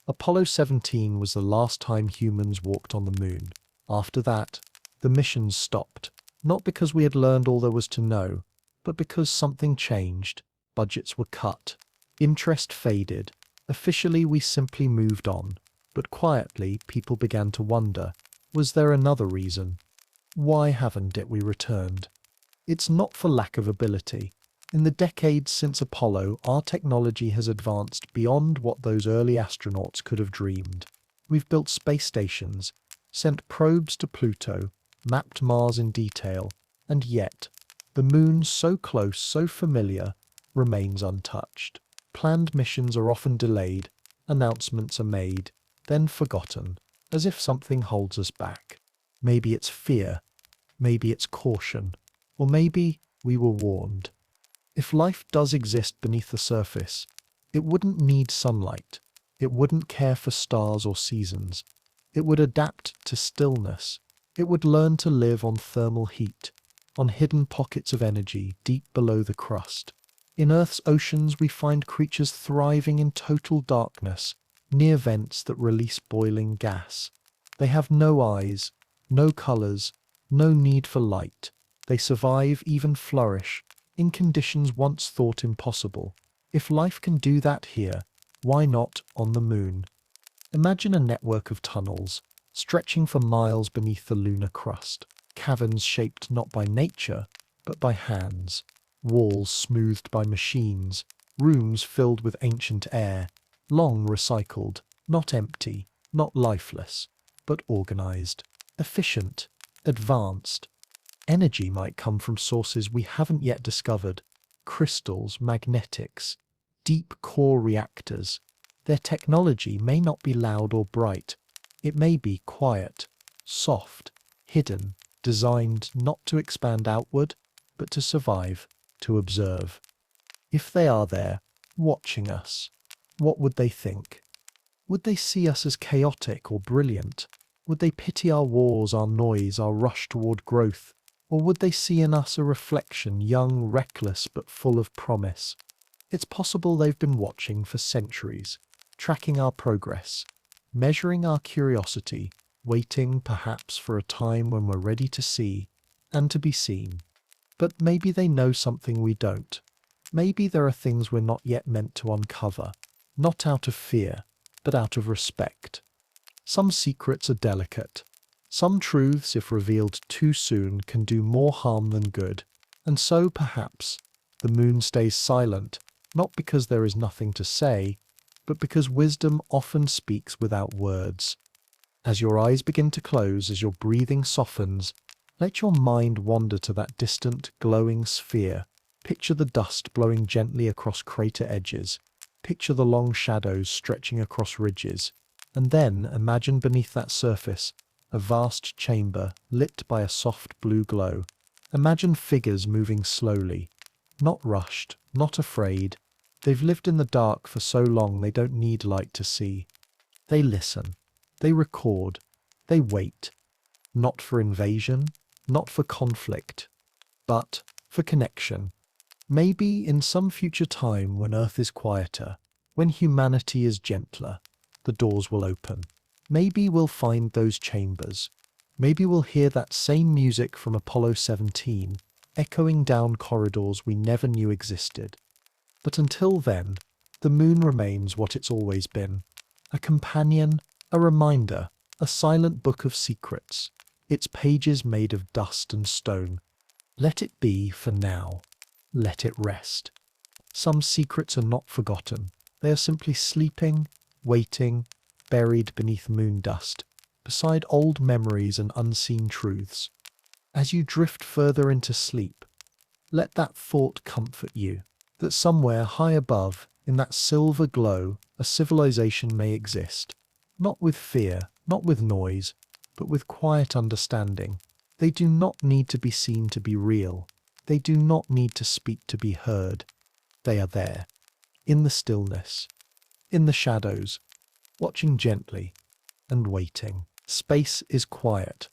Apollo 17 was the last time humans walked on the moon. After that, the missions stopped, not because we had learned all there was to know, but because something changed. Budgets were cut. Interest faded. Officially, we simply moved on. But quietly, people began to wonder, was there another reason? Why haven't we returned? It's not for lack of ability. In the decades since Apollo, our technology has advanced beyond what those early astronauts could have dreamed. We've built space stations, sent probes to Pluto, mapped Mars in detail, and yet, the moon, so close, so familiar, remains untouched. Planned missions are often delayed, announcements are made, then forgotten, as if something holds us back. Maybe it's fear, maybe it's caution, or maybe we were warned. If life does exist beneath the surface, it wouldn't need sunlight. It wouldn't care for stars or seasons. It would adapt to stillness. It would learn to live on thermal heat, on hidden pockets of energy deep below the crust. In Earth's oceans, we find creatures thriving in total darkness, near vents that release boiling gas. They have no eyes, no colors, no need for light. They survive, even flourish, in conditions once thought impossible. If life can do that here, why not on the moon? Imagine a network of tunnels, stretching for miles beneath the lunar crust. Caverns shaped not by nature, but by hands. Walls smoothed by machines. Rooms filled with ancient air. Long recycled, not empty, not lifeless, but organized. Efficient, advanced. Energy might come from sources we haven't yet discovered. Crystals, magnetics, deep core reactors. Their technology may not be loud or bright. It may be quiet, soft, hidden, designed not to expand outward, but to survive, to observe. If they are there, watching us, what would they think? Would they see us as chaotic or brilliant? Would they pity our wars, our noise, our rush toward growth? Or would they see in us a reflection, young, reckless, but full of promise? It's possible they've been watching for centuries, tracking our progress, measuring our curiosity, waiting perhaps for a time when we're ready to see and to be seen. But maybe they know something we don't. Maybe there are things we're not yet meant to uncover, not out of fear, but out of respect. Some secrets are delicate. Some truths, if revealed too soon, can do more harm than good. And so, perhaps, the moon stays silent, not because there is nothing to say, but because wisdom often speaks without words. As your eyes begin to close, as your breathing softens, let your mind wander to that distant, glowing sphere. Picture the dust blowing gently across crater edges. Picture the long shadows stretching across ridges. And then imagine beneath that surface a vast chamber lit by a soft blue glow. Imagine figures moving slowly, not rushed, not afraid. They've lived in the dark for so long they don't need light to see. They listen. They record. They wait. Not for invasion, not for conflict, but for connection. Maybe in some future time when Earth is quieter, when humanity is gentler, the doors will open. Maybe we'll find those chambers. Maybe we'll hear that same music from Apollo 17, echoing down corridors we never knew existed. But until then, the moon remains what it's always been. A companion, a reminder, a silent book of secrets, its pages made of dust and stone. Let it be for now. Let it rest. Some secrets are not forgotten. They are simply sleeping, waiting, buried beneath moon dust. beside old memories and unseen truths. As you drift further into sleep, let that thought comfort you, that somewhere high above, in that silver glow, a civilization may exist. Not with fear, not with noise, but with quiet understanding. They do not need to be seen to be real. They do not need to speak to be heard. They are there, in the stillness, in the shadows, watching gently and waiting. Space is quiet,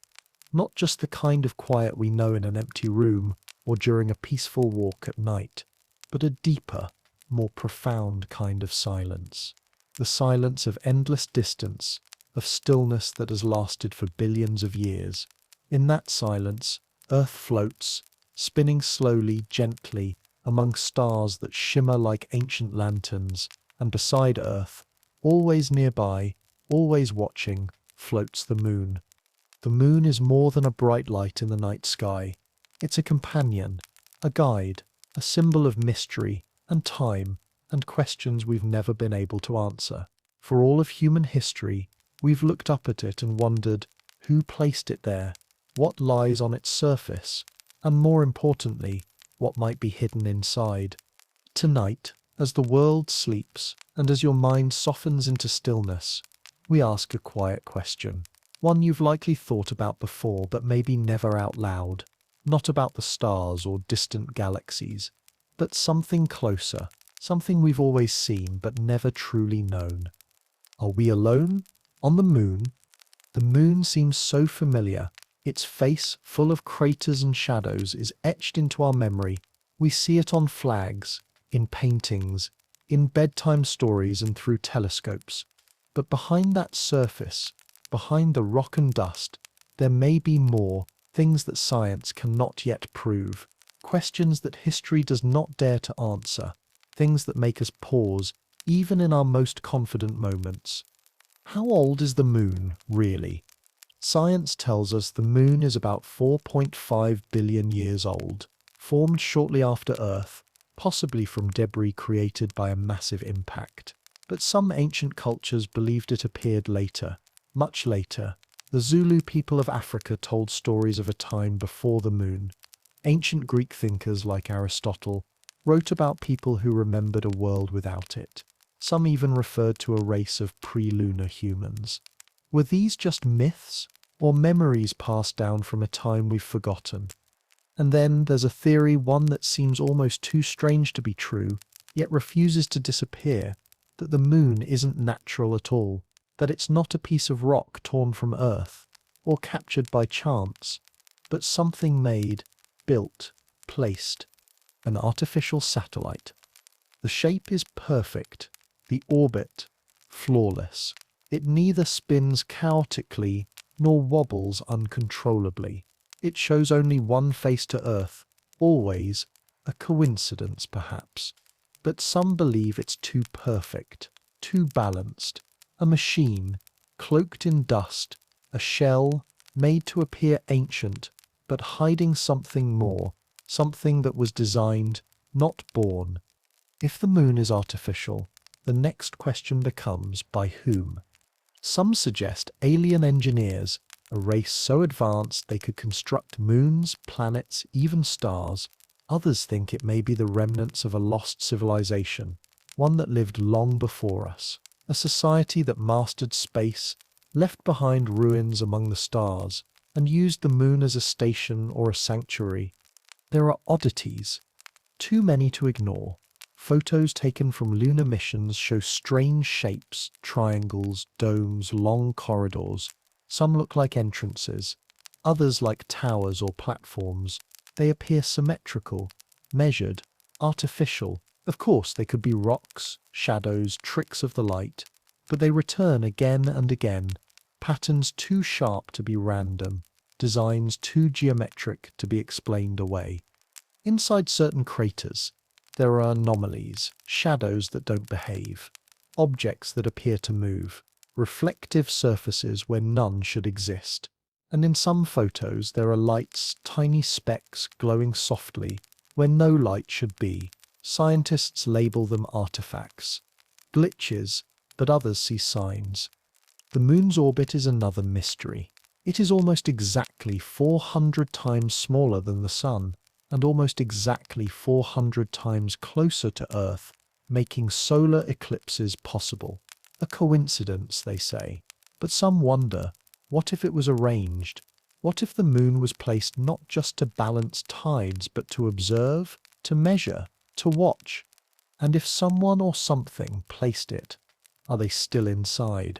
not just the kind of quiet we know in an empty room or during a peaceful walk at night, but a deeper, more profound kind of silence. The silence of endless distance, of stillness that has lasted for billions of years. In that silence, Earth floats, spinning slowly, gently, among stars that shimmer like ancient lanterns, and beside Earth, always nearby, always watching, floats the moon. The moon is more than a bright light in the night sky. It's a companion, a guide, a symbol of mystery and time and questions we've never been able to answer. For all of human history, we've looked up at it and wondered who placed it there, what lies on its surface, and more importantly, what might be hidden inside. Tonight, as the world sleeps and as your mind softens into stillness, we ask a quiet question. One you've likely thought about before, but maybe never out loud. Not about the stars or distant galaxies, but something closer, something we've always seen but never truly known. Are we alone? On the moon? The moon seems so familiar. Its face, full of craters and shadows, is etched into our memory. We see it on flags, in paintings, in bedtime stories and through telescopes. But behind that surface, behind the rock and dust, there may be more, things that science cannot yet prove, questions that history does not dare to answer, things that make us pause, even in our most confident moments. How old is the moon, really? Science tells us the moon is about 4.5 billion years old, formed shortly after Earth, possibly from debris created by a massive impact. But some ancient cultures believed it appeared later, much later. The Zulu people of Africa told stories of a time before the moon. Ancient Greek thinkers like Aristotle wrote about people who remembered a world without it. Some even referred to a race of pre-lunar humans. Were these just myths, or memories passed down from a time we've forgotten? And then there's a theory, one that seems almost too strange to be true, yet refuses to disappear, that the moon isn't natural at all, that it's not a piece of rock torn from Earth, or captured by chance, but something made, built, placed, an artificial satellite. The shape is perfect, the orbit flawless. It neither spins chaotically nor wobbles uncontrollably. It shows only one face to Earth, always, a coincidence perhaps. But some believe it's too perfect, too balanced, a machine, cloaked in dust, a shell, made to appear ancient, but hiding something more, something that was designed, not born. If the moon is artificial, the next question becomes by whom? Some suggest alien engineers, a race so advanced they could construct moons, planets, even stars. Others think it may be the remnants of a lost civilization, one that lived long before us, a society that mastered space, left behind ruins among the stars, and used the moon as a station or a sanctuary. There are oddities, too many to ignore. Photos taken from lunar missions show strange shapes, triangles, domes, long corridors. Some look like entrances, others like towers or platforms. They appear symmetrical, measured, artificial. Of course, they could be rocks, shadows, tricks of the light, but they return again and again, patterns too sharp to be random, designs too geometric to be explained away. Inside certain craters, there are anomalies, shadows that don't behave, objects that appear to move, reflective surfaces where none should exist. And in some photos there are lights, tiny specks glowing softly where no light should be. Scientists label them artifacts, glitches, but others see signs. The moon's orbit is another mystery. It is almost exactly 400 times smaller than the sun, and almost exactly 400 times closer to Earth, making solar eclipses possible. A coincidence, they say. But some wonder, what if it was arranged? What if the moon was placed not just to balance tides, but to observe, to measure, to watch? And if someone or something placed it, are they still inside?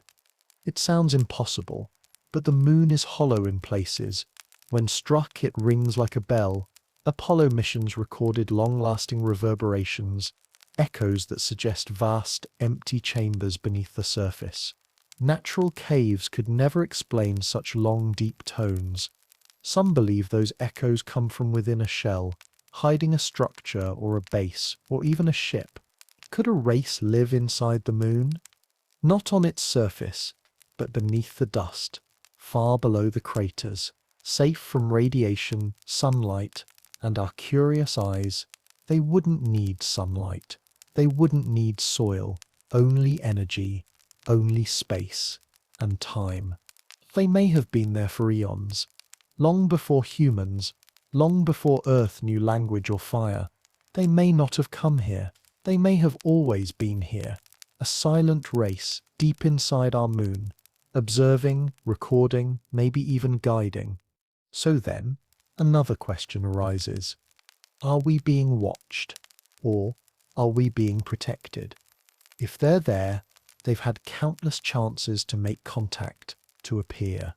It sounds impossible, but the moon is hollow in places. When struck, it rings like a bell. Apollo missions recorded long-lasting reverberations, echoes that suggest vast, empty chambers beneath the surface. Natural caves could never explain such long, deep tones. Some believe those echoes come from within a shell, hiding a structure or a base, or even a ship. Could a race live inside the moon? Not on its surface, but beneath the dust, far below the craters, safe from radiation, sunlight, and our curious eyes. They wouldn't need sunlight. They wouldn't need soil, only energy, only space, and time. They may have been there for eons, long before humans, long before Earth knew language or fire. They may not have come here. They may have always been here, a silent race deep inside our moon, observing, recording, maybe even guiding. So then, another question arises. Are we being watched? Or are we being protected? If they're there, they've had countless chances to make contact, to appear,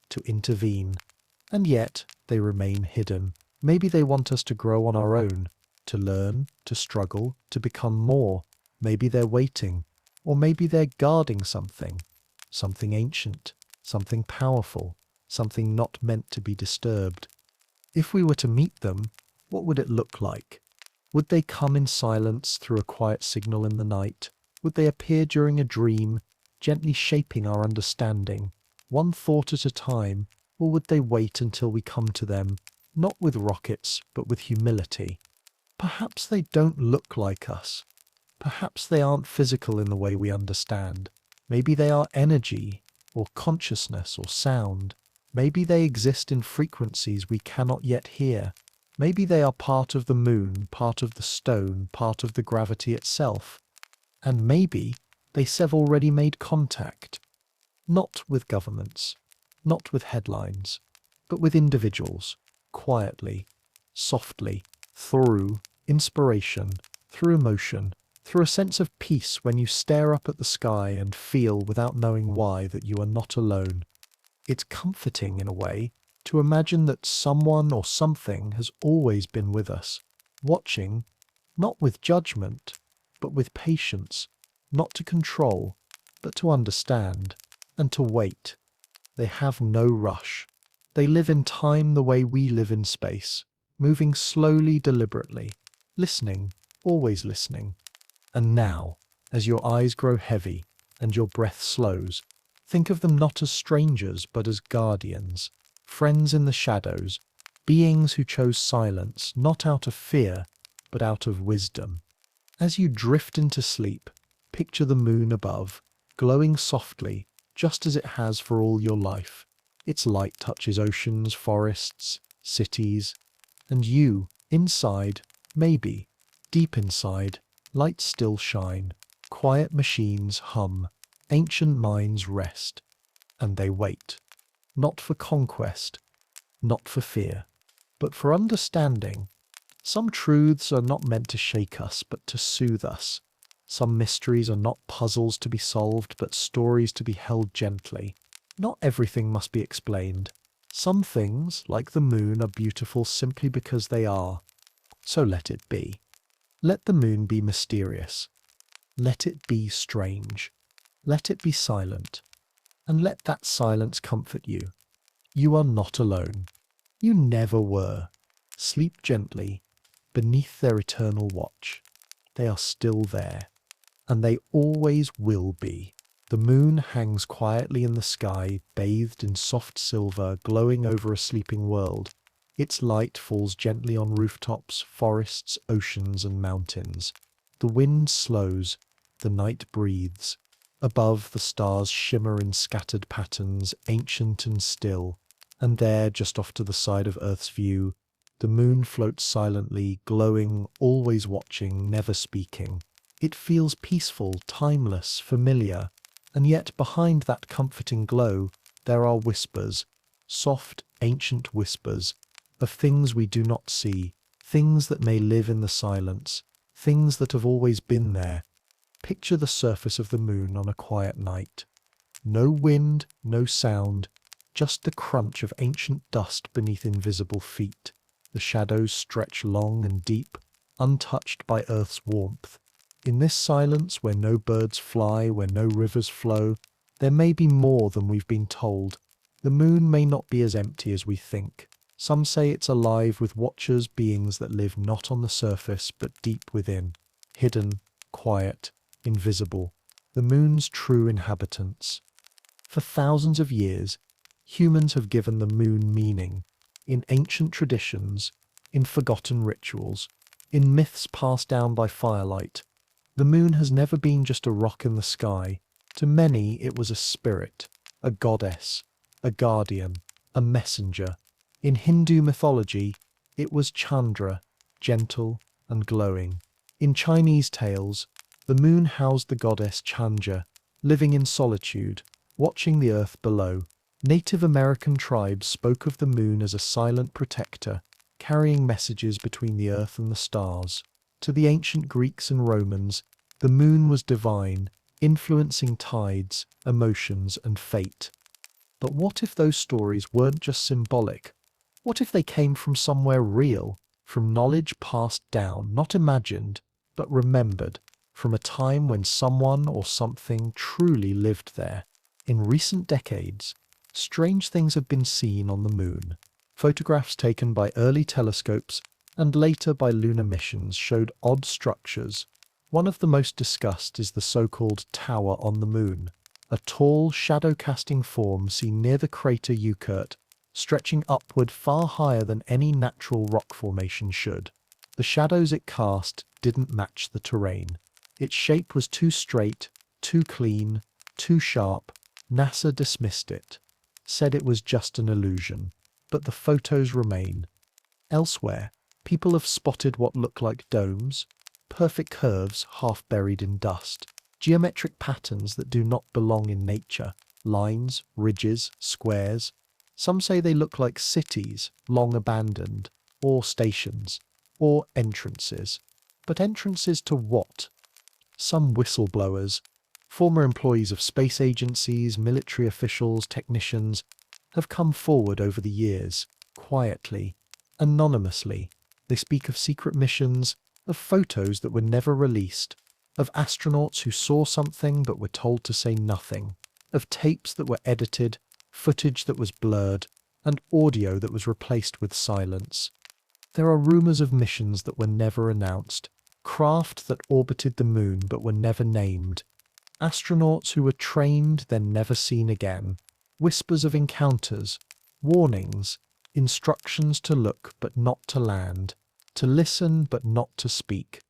to intervene. And yet, they remain hidden. Maybe they want us to grow on our own, to learn, to struggle, to become more. Maybe they're waiting. Or maybe they're guarding something. Something ancient, something powerful, something not meant to be disturbed. If we were to meet them, what would it look like? Would they come in silence through a quiet signal in the night? Would they appear during a dream, gently shaping our understanding, one thought at a time? Or would they wait until we come to them, not with rockets, but with humility? Perhaps they don't look like us. Perhaps they aren't physical in the way we understand. Maybe they are energy, or consciousness, or sound. Maybe they exist in frequencies we cannot yet hear. Maybe they are part of the moon, part of the stone, part of the gravity itself. And maybe they've already made contact. Not with governments, not with headlines, but with individuals, quietly, softly, through inspiration, through emotion, through a sense of peace when you stare up at the sky and feel, without knowing why, that you are not alone. It's comforting, in a way, to imagine that someone or something has always been with us, watching, not with judgment, but with patience, not to control, but to understand, and to wait. They have no rush. They live in time the way we live in space, moving slowly, deliberately, listening, always listening. And now, as your eyes grow heavy and your breath slows, think of them not as strangers but as guardians, friends in the shadows, beings who chose silence not out of fear but out of wisdom. As you drift into sleep, picture the moon above, glowing softly, just as it has for all your life. Its light touches oceans, forests, cities, and you, inside, maybe, deep inside, lights still shine, quiet machines hum, ancient minds rest, and they wait. Not for conquest, not for fear, but for understanding. Some truths are not meant to shake us, but to soothe us. Some mysteries are not puzzles to be solved, but stories to be held gently. Not everything must be explained. Some things, like the moon, are beautiful simply because they are. So let it be. Let the moon be mysterious. Let it be strange. Let it be silent. And let that silence comfort you. You are not alone. You never were. Sleep gently, beneath their eternal watch. They are still there. And they always will be. The moon hangs quietly in the sky, bathed in soft silver, glowing over a sleeping world. Its light falls gently on rooftops, forests, oceans, and mountains. The wind slows. The night breathes. Above, the stars shimmer in scattered patterns, ancient and still. And there, just off to the side of Earth's view, the moon floats silently, glowing, always watching, never speaking. It feels peaceful, timeless, familiar, and yet behind that comforting glow, there are whispers, soft, ancient whispers, of things we do not see, things that may live in the silence, things that have always been there. Picture the surface of the moon on a quiet night. No wind, no sound, just the crunch of ancient dust beneath invisible feet. The shadows stretch long and deep, untouched by Earth's warmth. In this silence, where no birds fly, where no rivers flow, there may be more than we've been told. The moon may not be as empty as we think. Some say it's alive with watchers, beings that live not on the surface but deep within, hidden, quiet, invisible, the moon's true inhabitants. For thousands of years, humans have given the moon meaning, in ancient traditions, in forgotten rituals, in myths passed down by firelight. The moon has never been just a rock in the sky. To many, it was a spirit, a goddess, a guardian, a messenger. In Hindu mythology, it was Chandra, gentle and glowing. In Chinese tales, the moon housed the goddess Chandra, living in solitude, watching the earth below. Native American tribes spoke of the moon as a silent protector, carrying messages between the earth and the stars. To the ancient Greeks and Romans, the moon was divine, influencing tides, emotions, and fate. But what if those stories weren't just symbolic? What if they came from somewhere real, from knowledge passed down, not imagined, but remembered, from a time when someone or something truly lived there? In recent decades, strange things have been seen on the moon. Photographs taken by early telescopes and later by lunar missions showed odd structures. One of the most discussed is the so-called Tower on the Moon, a tall, shadow-casting form seen near the crater Euclid, stretching upward far higher than any natural rock formation should. The shadows it cast didn't match the terrain. Its shape was too straight, too clean, too sharp. NASA dismissed it, said it was just an illusion. But the photos remain. Elsewhere, people have spotted what look like domes, perfect curves half buried in dust, geometric patterns that do not belong in nature, lines, ridges, squares. Some say they look like cities, long abandoned, or stations, or entrances. But entrances to what? Some whistleblowers, former employees of space agencies, military officials, technicians, have come forward over the years, quietly, anonymously. They speak of secret missions, of photos that were never released, of astronauts who saw something but were told to say nothing, of tapes that were edited, footage that was blurred, and audio that was replaced with silence. There are rumors of missions that were never announced, craft that orbited the moon but were never named, astronauts who were trained then never seen again, whispers of encounters, warnings, instructions to look but not to land, to listen but not to speak.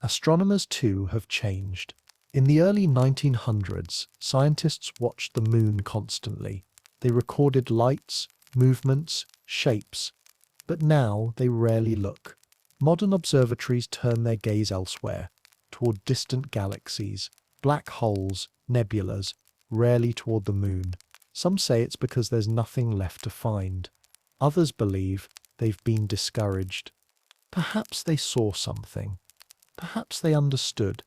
Astronomers too have changed. In the early 1900s, scientists watched the moon constantly. They recorded lights, movements, shapes. But now they rarely look. Modern observatories turn their gaze elsewhere, toward distant galaxies, black holes, nebulas, rarely toward the moon. Some say it's because there's nothing left to find. Others believe they've been discouraged. Perhaps they saw something. Perhaps they understood.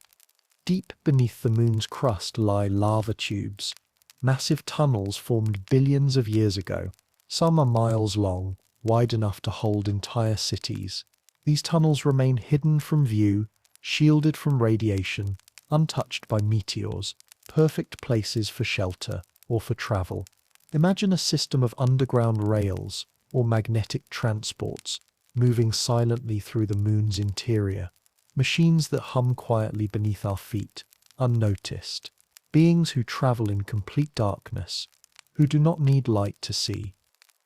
Deep beneath the moon's crust lie lava tubes. Massive tunnels formed billions of years ago. Some are miles long, wide enough to hold entire cities. These tunnels remain hidden from view, shielded from radiation, untouched by meteors, perfect places for shelter or for travel. Imagine a system of underground rails or magnetic transports moving silently through the moon's interior. Machines that hum quietly beneath our feet, unnoticed. Beings who travel in complete darkness, who do not need light to see.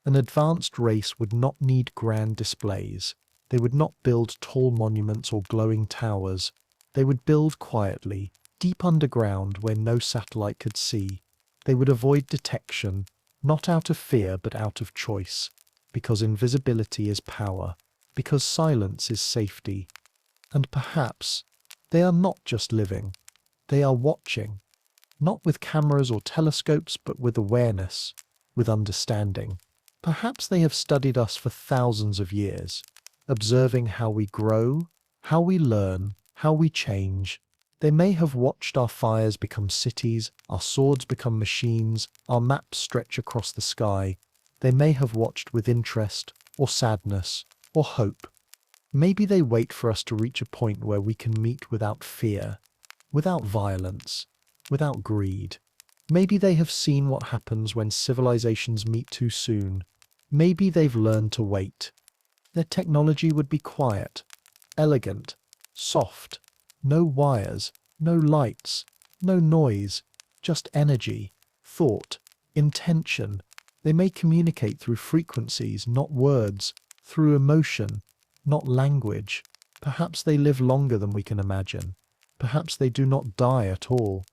An advanced race would not need grand displays. They would not build tall monuments or glowing towers. They would build quietly, deep underground where no satellite could see. They would avoid detection, not out of fear but out of choice, because invisibility is power, because silence is safety. And perhaps they are not just living, they are watching, not with cameras or telescopes but with awareness, with understanding. Perhaps they have studied us for thousands of years, observing how we grow, how we learn, how we change. They may have watched our fires become cities, our swords become machines, our maps stretch across the sky. They may have watched with interest, or sadness, or hope. Maybe they wait for us to reach a point where we can meet without fear, without violence, without greed. Maybe they have seen what happens when civilizations meet too soon. Maybe they've learned to wait. Their technology would be quiet, elegant, soft. No wires, no lights, no noise, just energy, thought, intention. They may communicate through frequencies, not words, through emotion, not language. Perhaps they live longer than we can imagine. Perhaps they do not die at all.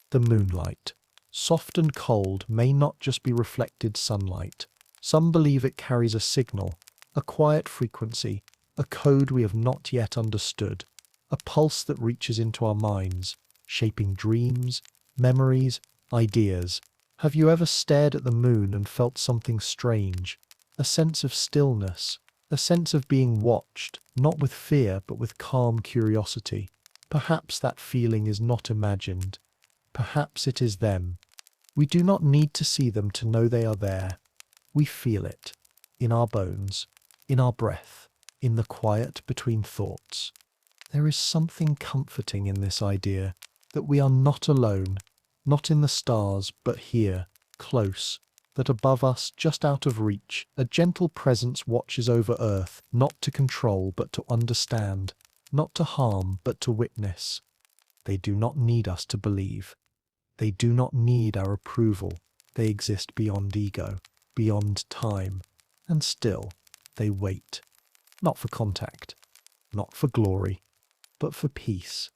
The moonlight, soft and cold, may not just be reflected sunlight. Some believe it carries a signal, a quiet frequency, a code we have not yet understood, a pulse that reaches into our minds, shaping dreams, memories, ideas. Have you ever stared at the moon and felt something strange? A sense of stillness, a sense of being watched, not with fear but with calm curiosity. Perhaps that feeling is not imagined. Perhaps it is them. We do not need to see them to know they are there. We feel it, in our bones, in our breath, in the quiet between thoughts. There is something comforting in this idea that we are not alone, not in the stars, but here, close, that above us, just out of reach, a gentle presence watches over Earth, not to control, but to understand, not to harm, but to witness. They do not need us to believe. They do not need our approval. They exist beyond ego, beyond time, and still they wait, not for contact, not for glory, but for peace.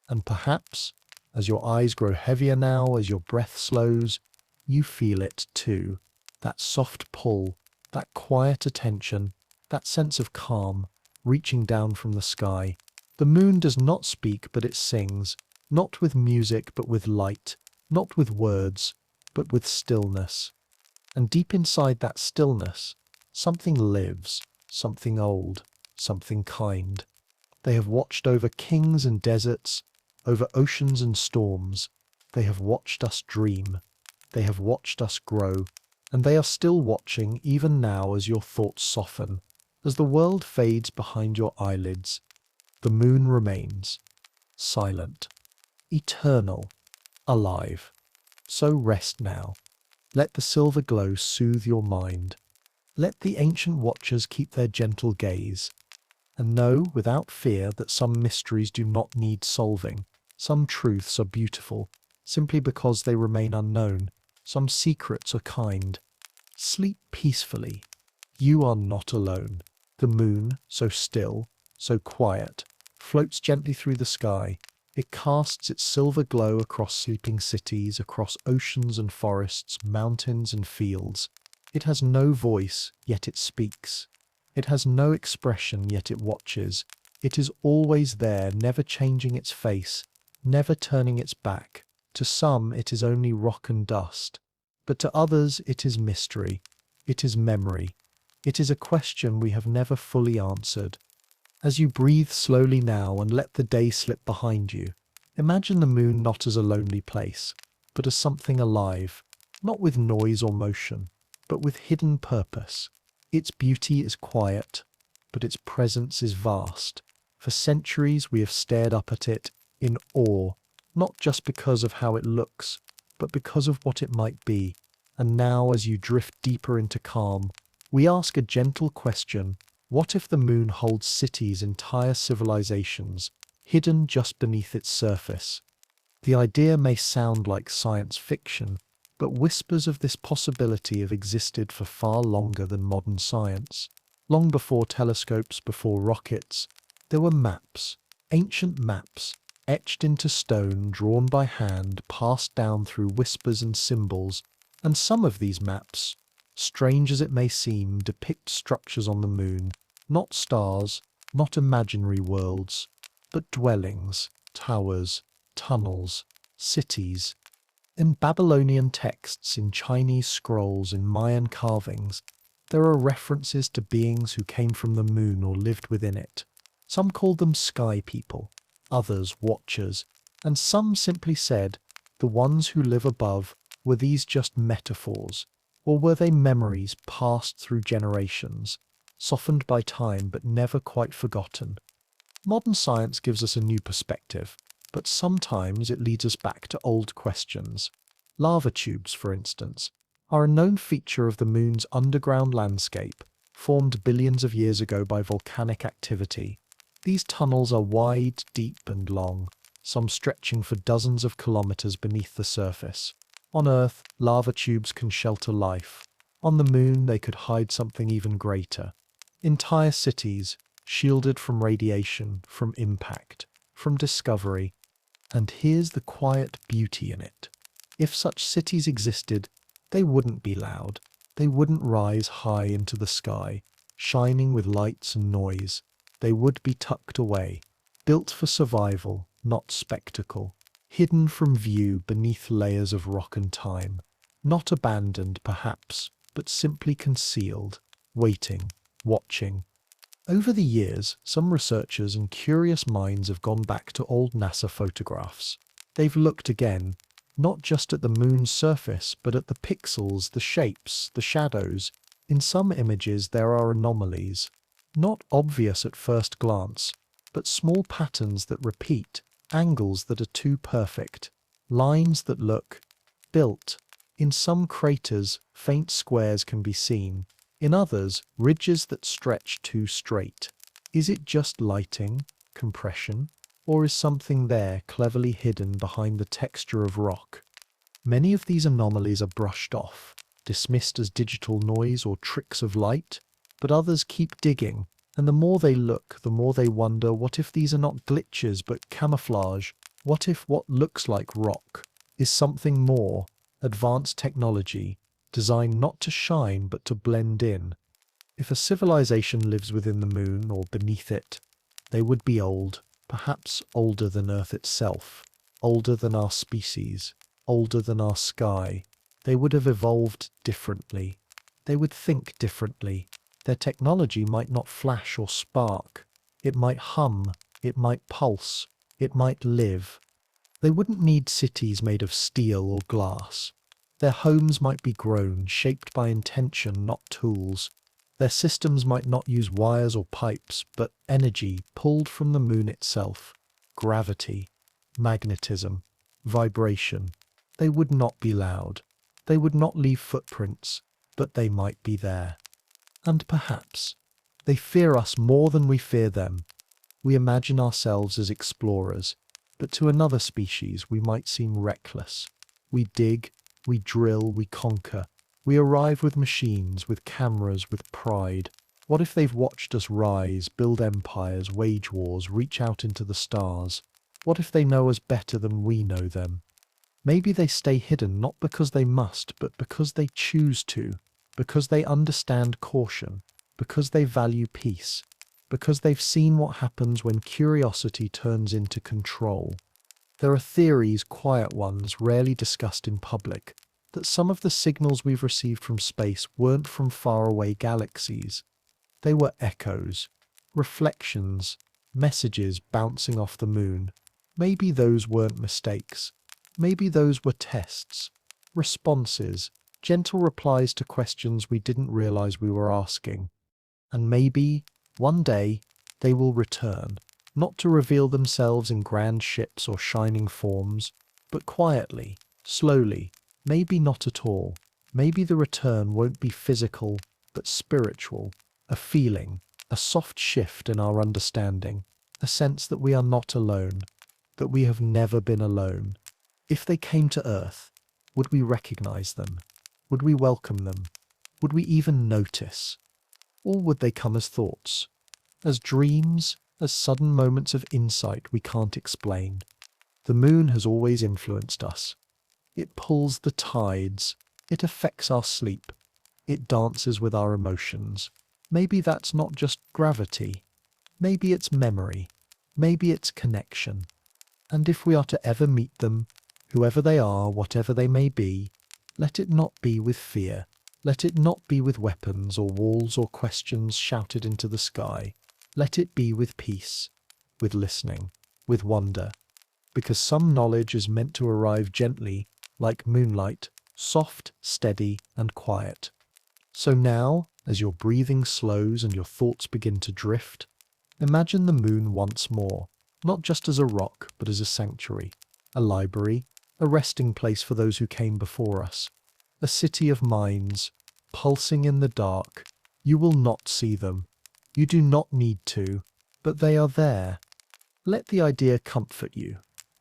And perhaps, as your eyes grow heavier now, as your breath slows, you feel it too, that soft pull, that quiet attention, that sense of calm, reaching down from the sky. The moon does not speak, but it sings, not with music, but with light, not with words, but with stillness. And deep inside that stillness, something lives, something old, something kind. They have watched over kings and deserts, over oceans and storms. They have watched us dream. They have watched us grow. And they are still watching even now as your thoughts soften, as the world fades behind your eyelids. The moon remains, silent, eternal, alive. So rest now. Let the silver glow soothe your mind. Let the ancient watchers keep their gentle gaze. And know without fear that some mysteries do not need solving. Some truths are beautiful, simply because they remain unknown. Some secrets are kind. Sleep peacefully. You are not alone. The moon, so still, so quiet, floats gently through the sky. It casts its silver glow across sleeping cities, across oceans and forests, mountains and fields. It has no voice, yet it speaks. It has no expression, yet it watches. It is always there, never changing its face, never turning its back. To some it is only rock and dust, but to others it is mystery. It is memory. It is a question we have never fully answered. As you breathe slowly now and let the day slip behind you, imagine the moon not as a lonely place, but as something alive, not with noise or motion, but with hidden purpose. Its beauty is quiet, but its presence is vast. For centuries we have stared up at it in awe, not just because of how it looks, but because of what it might be. And now, as you drift deeper into calm, we ask a gentle question. What if the moon holds cities, entire civilizations, hidden just beneath its surface? The idea may sound like science fiction, but whispers of this possibility have existed for far longer than modern science. Long before telescopes, before rockets, there were maps, ancient maps, etched into stone, drawn by hand, passed down through whispers and symbols, and some of these maps, strange as it may seem, depict structures on the moon, not stars, not imaginary worlds, but dwellings, towers, tunnels, cities. In Babylonian texts, in Chinese scrolls, in Mayan carvings, there are references to beings who came from the moon or lived within it. Some called them sky people, others watchers, and some simply said, the ones who live above, were these just metaphors, or were they memories passed through generations, softened by time but never quite forgotten? Modern science gives us a new perspective, but sometimes it leads us back to old questions. Lava tubes, for instance, are a known feature of the moon's underground landscape, formed billions of years ago by volcanic activity. These tunnels are wide, deep and long, some stretching for dozens of kilometers beneath the surface. On Earth, lava tubes can shelter life. On the moon, they could hide something even greater. Entire cities, shielded from radiation, from impact, from discovery. And here's the quiet beauty in it. If such cities existed, they wouldn't be loud. They wouldn't rise high into the sky, shining with lights and noise. They would be tucked away, built for survival, not spectacle, hidden from view beneath layers of rock and time. Not abandoned, perhaps, but simply concealed, waiting, watching. Over the years, some researchers and curious minds have gone back to old NASA photographs. They've looked again, not just at the moon's surface, but at the pixels, the shapes, the shadows. In some images there are anomalies, not obvious at first glance, but small patterns that repeat, angles that are too perfect, lines that look built. In some craters, faint squares can be seen. In others, ridges that stretch too straight. Is it just lighting, compression, or is something there cleverly hidden behind the texture of rock? Many of these anomalies are brushed off, dismissed as digital noise or tricks of light, but others keep digging, and the more they look, the more they wonder, what if these are not glitches but camouflage? What if what looks like rock is something more, advanced technology, designed not to shine but to blend in? If a civilization lives within the moon or beneath it, they would be old, perhaps older than Earth itself, older than our species, older than our sky. They would have evolved differently. They would think differently. Their technology might not flash or spark. It might hum, it might pulse, it might live. They wouldn't need cities made of steel or glass. Their homes might be grown, shaped by intention, not tools. Their systems might not use wires or pipes, but energy pulled from the moon itself. Gravity, magnetism, vibration. They would not be loud. They would not leave footprints, but they might be there. And perhaps they fear us more than we fear them. We imagine ourselves as explorers, but to another species we might seem reckless. We dig, we drill, we conquer. We arrive with machines, with cameras, with pride. What if they've watched us rise, build empires, wage wars, reach out into the stars? What if they know us better than we know them? Maybe they stay hidden not because they must, but because they choose to, because they understand caution, because they value peace, because they've seen what happens when curiosity turns into control. There are theories, quiet ones, rarely discussed in public, that some of the signals we've received from space weren't from faraway galaxies. They were echoes, reflections, messages bouncing off the moon. Maybe those weren't mistakes. Maybe those were tests, responses, gentle replies to questions we didn't realize we were asking. And maybe, one day, they will return, not to reveal themselves in grand ships or shining forms, but quietly, slowly, maybe not at all. Maybe the return won't be physical, but spiritual, a feeling, a soft shift in our understanding, a sense that we are not alone, that we have never been alone. If they came to Earth, would we recognize them? Would we welcome them? Would we even notice? Or would they come as thoughts, as dreams, as sudden moments of insight we can't explain? The moon has always influenced us. It pulls the tides. It affects our sleep. It dances with our emotions. Maybe that's not just gravity. Maybe it's memory. Maybe it's connection. And if we are to ever meet them, whoever they are, whatever they may be, let it not be with fear. Let it not be with weapons or walls or questions shouted into the sky. Let it be with peace, with listening, with wonder. Because some knowledge is meant to arrive gently, like moonlight, soft, steady, and quiet. So now, as your breathing slows and your thoughts begin to drift, imagine the moon once more, not just as a rock, but as a sanctuary, a library, a resting place for those who came before us, a city of minds, pulsing in the dark. You will not see them. You do not need to, but they are there. Let the idea comfort you,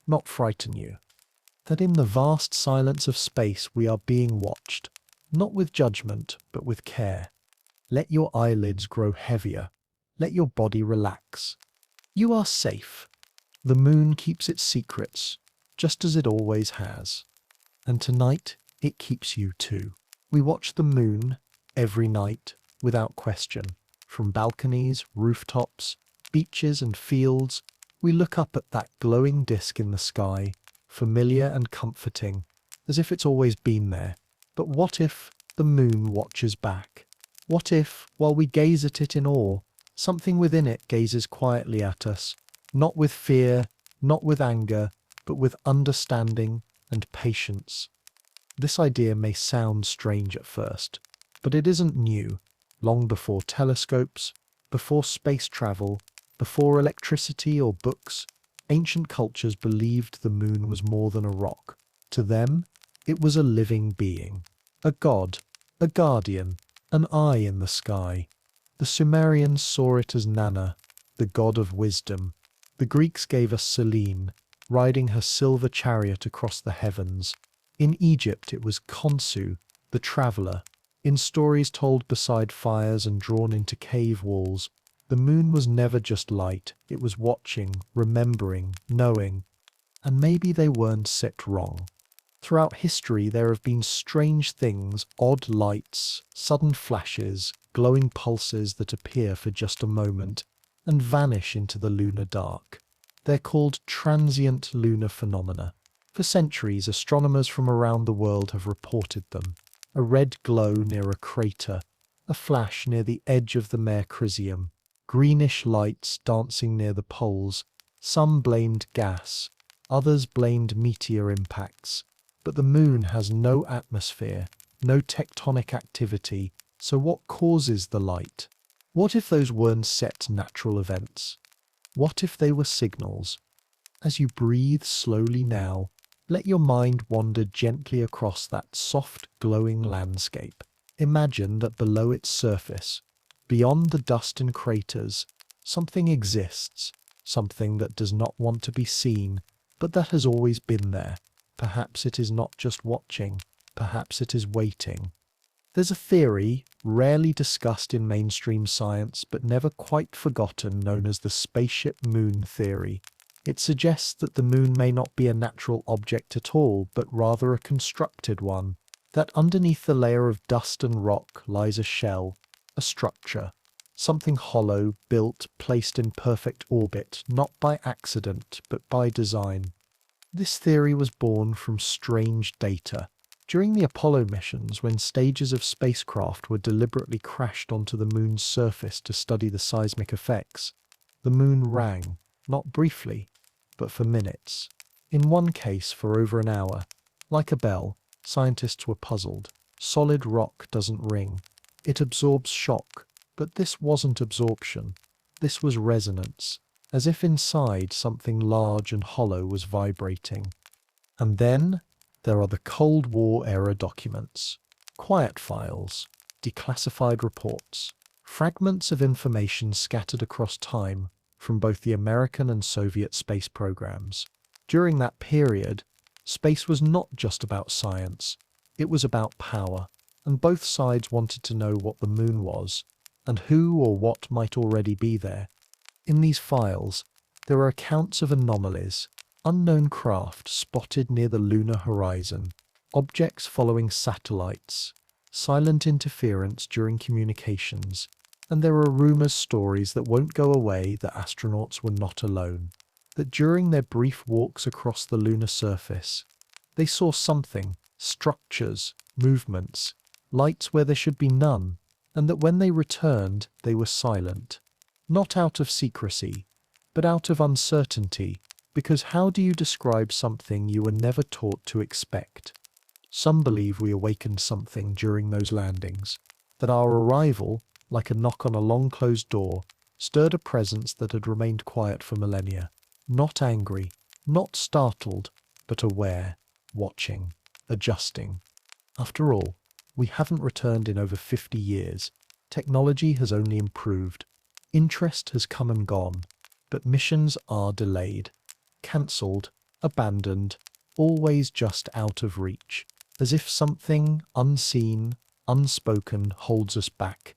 not frighten you, that in the vast silence of space we are being watched, not with judgment, but with care. Let your eyelids grow heavier. Let your body relax. You are safe. The moon keeps its secrets, just as it always has. And tonight, it keeps you too. We watch the moon every night, without question. From balconies, rooftops, beaches and fields, we look up at that glowing disk in the sky, familiar and comforting, as if it's always been there. But what if the moon watches back? What if, while we gaze at it in awe, something within it gazes quietly at us, not with fear, not with anger, but with understanding and patience? This idea may sound strange at first, but it isn't new. Long before telescopes, before space travel, before electricity or books, ancient cultures believed the moon was more than a rock. To them, it was a living being, a god, a guardian, an eye in the sky. The Sumerians saw it as Nana, the god of wisdom. The Greeks gave us Selene, riding her silver chariot across the heavens. In Egypt it was Khonsu, the traveller. In stories told beside fires and drawn into cave walls, the moon was never just light, it was watching, remembering, knowing. And maybe they weren't set wrong. Throughout history there have been strange things, odd lights, sudden flashes, glowing pulses that appear for just a moment and vanish into the lunar dark. They're called transient lunar phenomena. For centuries, astronomers from around the world have reported them. A red glow near a crater, a flash near the edge of the Mare Crisium, greenish lights dancing near the poles. Some blamed gas, others blamed meteor impacts. But the moon has no atmosphere, no tectonic activity, so what causes the light? What if those weren't set natural events? What if they were signals? As you breathe slowly now, let your mind wander gently across that soft, glowing landscape. Imagine that below its surface, beyond the dust and craters, something exists, something that does not want to be seen, but that has always been there. Perhaps it is not just watching, perhaps it is waiting. There's a theory, rarely discussed in mainstream science but never quite forgotten, known as the spaceship moon theory. It suggests that the moon may not be a natural object at all, but rather a constructed one, that underneath the layer of dust and rock lies a shell, a structure, something hollow, built, placed in perfect orbit, not by accident, but by design. This theory was born from strange data. During the Apollo missions, when stages of spacecraft were deliberately crashed onto the moon's surface to study the seismic effects, the moon rang, not briefly, but for minutes. In one case, for over an hour. Like a bell, scientists were puzzled. Solid rock doesn't ring. It absorbs shock, but this wasn't absorption. This was resonance, as if inside something large and hollow was vibrating. And then there are the Cold War era documents, quiet files, declassified reports, fragments of information scattered across time from both the American and Soviet space programs. During that period, space was not just about science, it was about power, and both sides wanted to know what the moon was, and who or what might already be there. In these files, there are accounts of anomalies, Unknown craft spotted near the lunar horizon. Objects following satellites. Silent interference during communications. And there are rumors, stories that won't go away that astronauts were not alone. That during their brief walks across the lunar surface, they saw something, structures, movements, lights where there should be none, and that when they returned, they were silent. Not out of secrecy, but out of uncertainty, because how do you describe something you were never taught to expect? Some believe we awakened something during those landings, that our arrival, like a knock on a long-closed door, stirred a presence that had remained quiet for millennia. Not angry, not startled, but aware, watching, adjusting. After all, we haven't returned in over 50 years. Technology has only improved. Interest has come and gone, but missions are delayed, cancelled, abandoned, always just out of reach, as if something unseen, unspoken holds us back.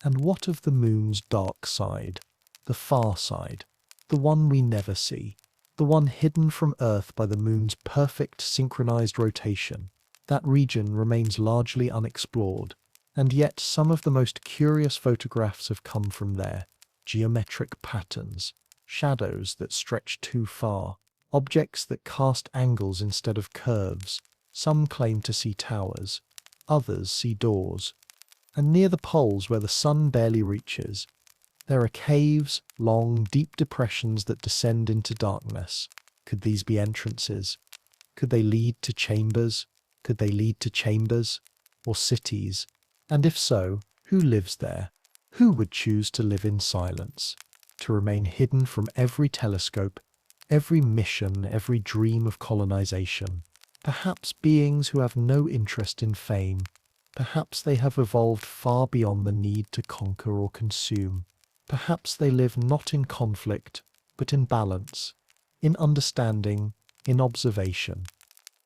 And what of the moon's dark side, the far side, the one we never see, the one hidden from Earth by the moon's perfect synchronized rotation? That region remains largely unexplored, and yet some of the most curious photographs have come from there. Geometric patterns, shadows that stretch too far, objects that cast angles instead of curves. Some claim to see towers, others see doors. And near the poles where the sun barely reaches, there are caves, long, deep depressions that descend into darkness. Could these be entrances? Could they lead to chambers? Could they lead to chambers? Or cities? And if so, who lives there? Who would choose to live in silence? To remain hidden from every telescope, every mission, every dream of colonization? Perhaps beings who have no interest in fame. Perhaps they have evolved far beyond the need to conquer or consume. Perhaps they live not in conflict, but in balance, in understanding, in observation.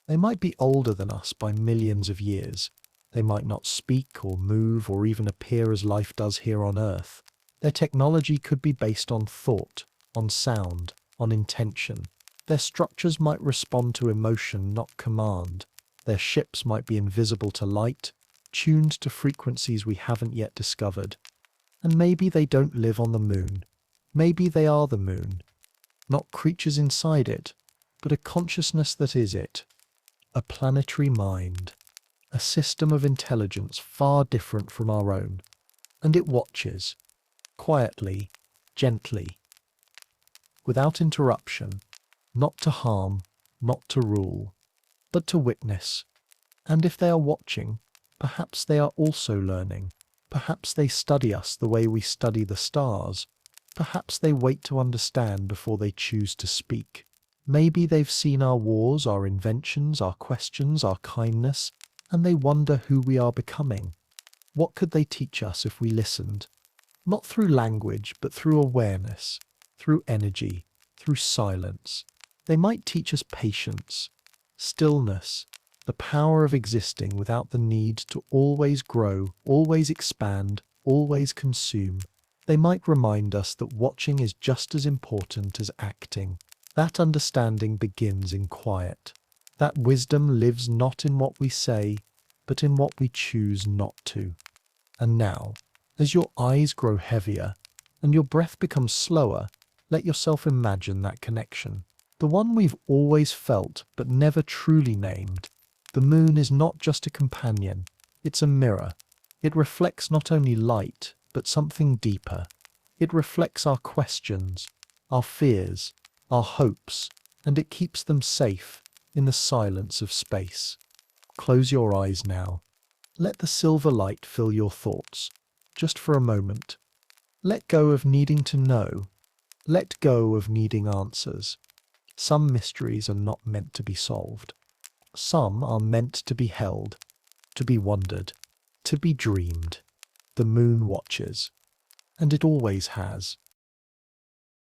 They might be older than us by millions of years. They might not speak or move or even appear as life does here on Earth. Their technology could be based on thought, on sound, on intention. Their structures might respond to emotion, not command. Their ships might be invisible to light, tuned to frequencies we haven't yet discovered. And maybe they don't live on the moon. Maybe they are the moon. Not creatures inside it, but a consciousness that is it. A planetary mind. A system of intelligence far different from our own. And it watches. Quietly, gently. Without interruption. Not to harm, not to rule, but to witness. And if they are watching, perhaps they are also learning. Perhaps they study us the way we study the stars. Perhaps they wait to understand before they choose to speak. Maybe they've seen our wars, our inventions, our questions, our kindness, and they wonder who we are becoming. What could they teach us if we listened? Not through language, but through awareness, through energy, through silence. They might teach us patience, stillness, the power of existing without the need to always grow, always expand, always consume. They might remind us that watching is just as important as acting. That understanding begins in quiet. That wisdom lives not in what we say, but in what we choose not to. And now, as your eyes grow heavier and your breath becomes slower, let yourself imagine that connection. The one we've always felt but never truly named. The moon is not just a companion, it's a mirror. It reflects not only light, but something deeper. It reflects our questions, our fears, our hopes, and it keeps them safe in the silence of space. Close your eyes now. Let the silver light fill your thoughts, just for a moment. Let go of needing to know. Let go of needing answers. Some mysteries are not meant to be solved. Some are meant to be held, to be wondered, to be dreamed. The moon watches, and it always has.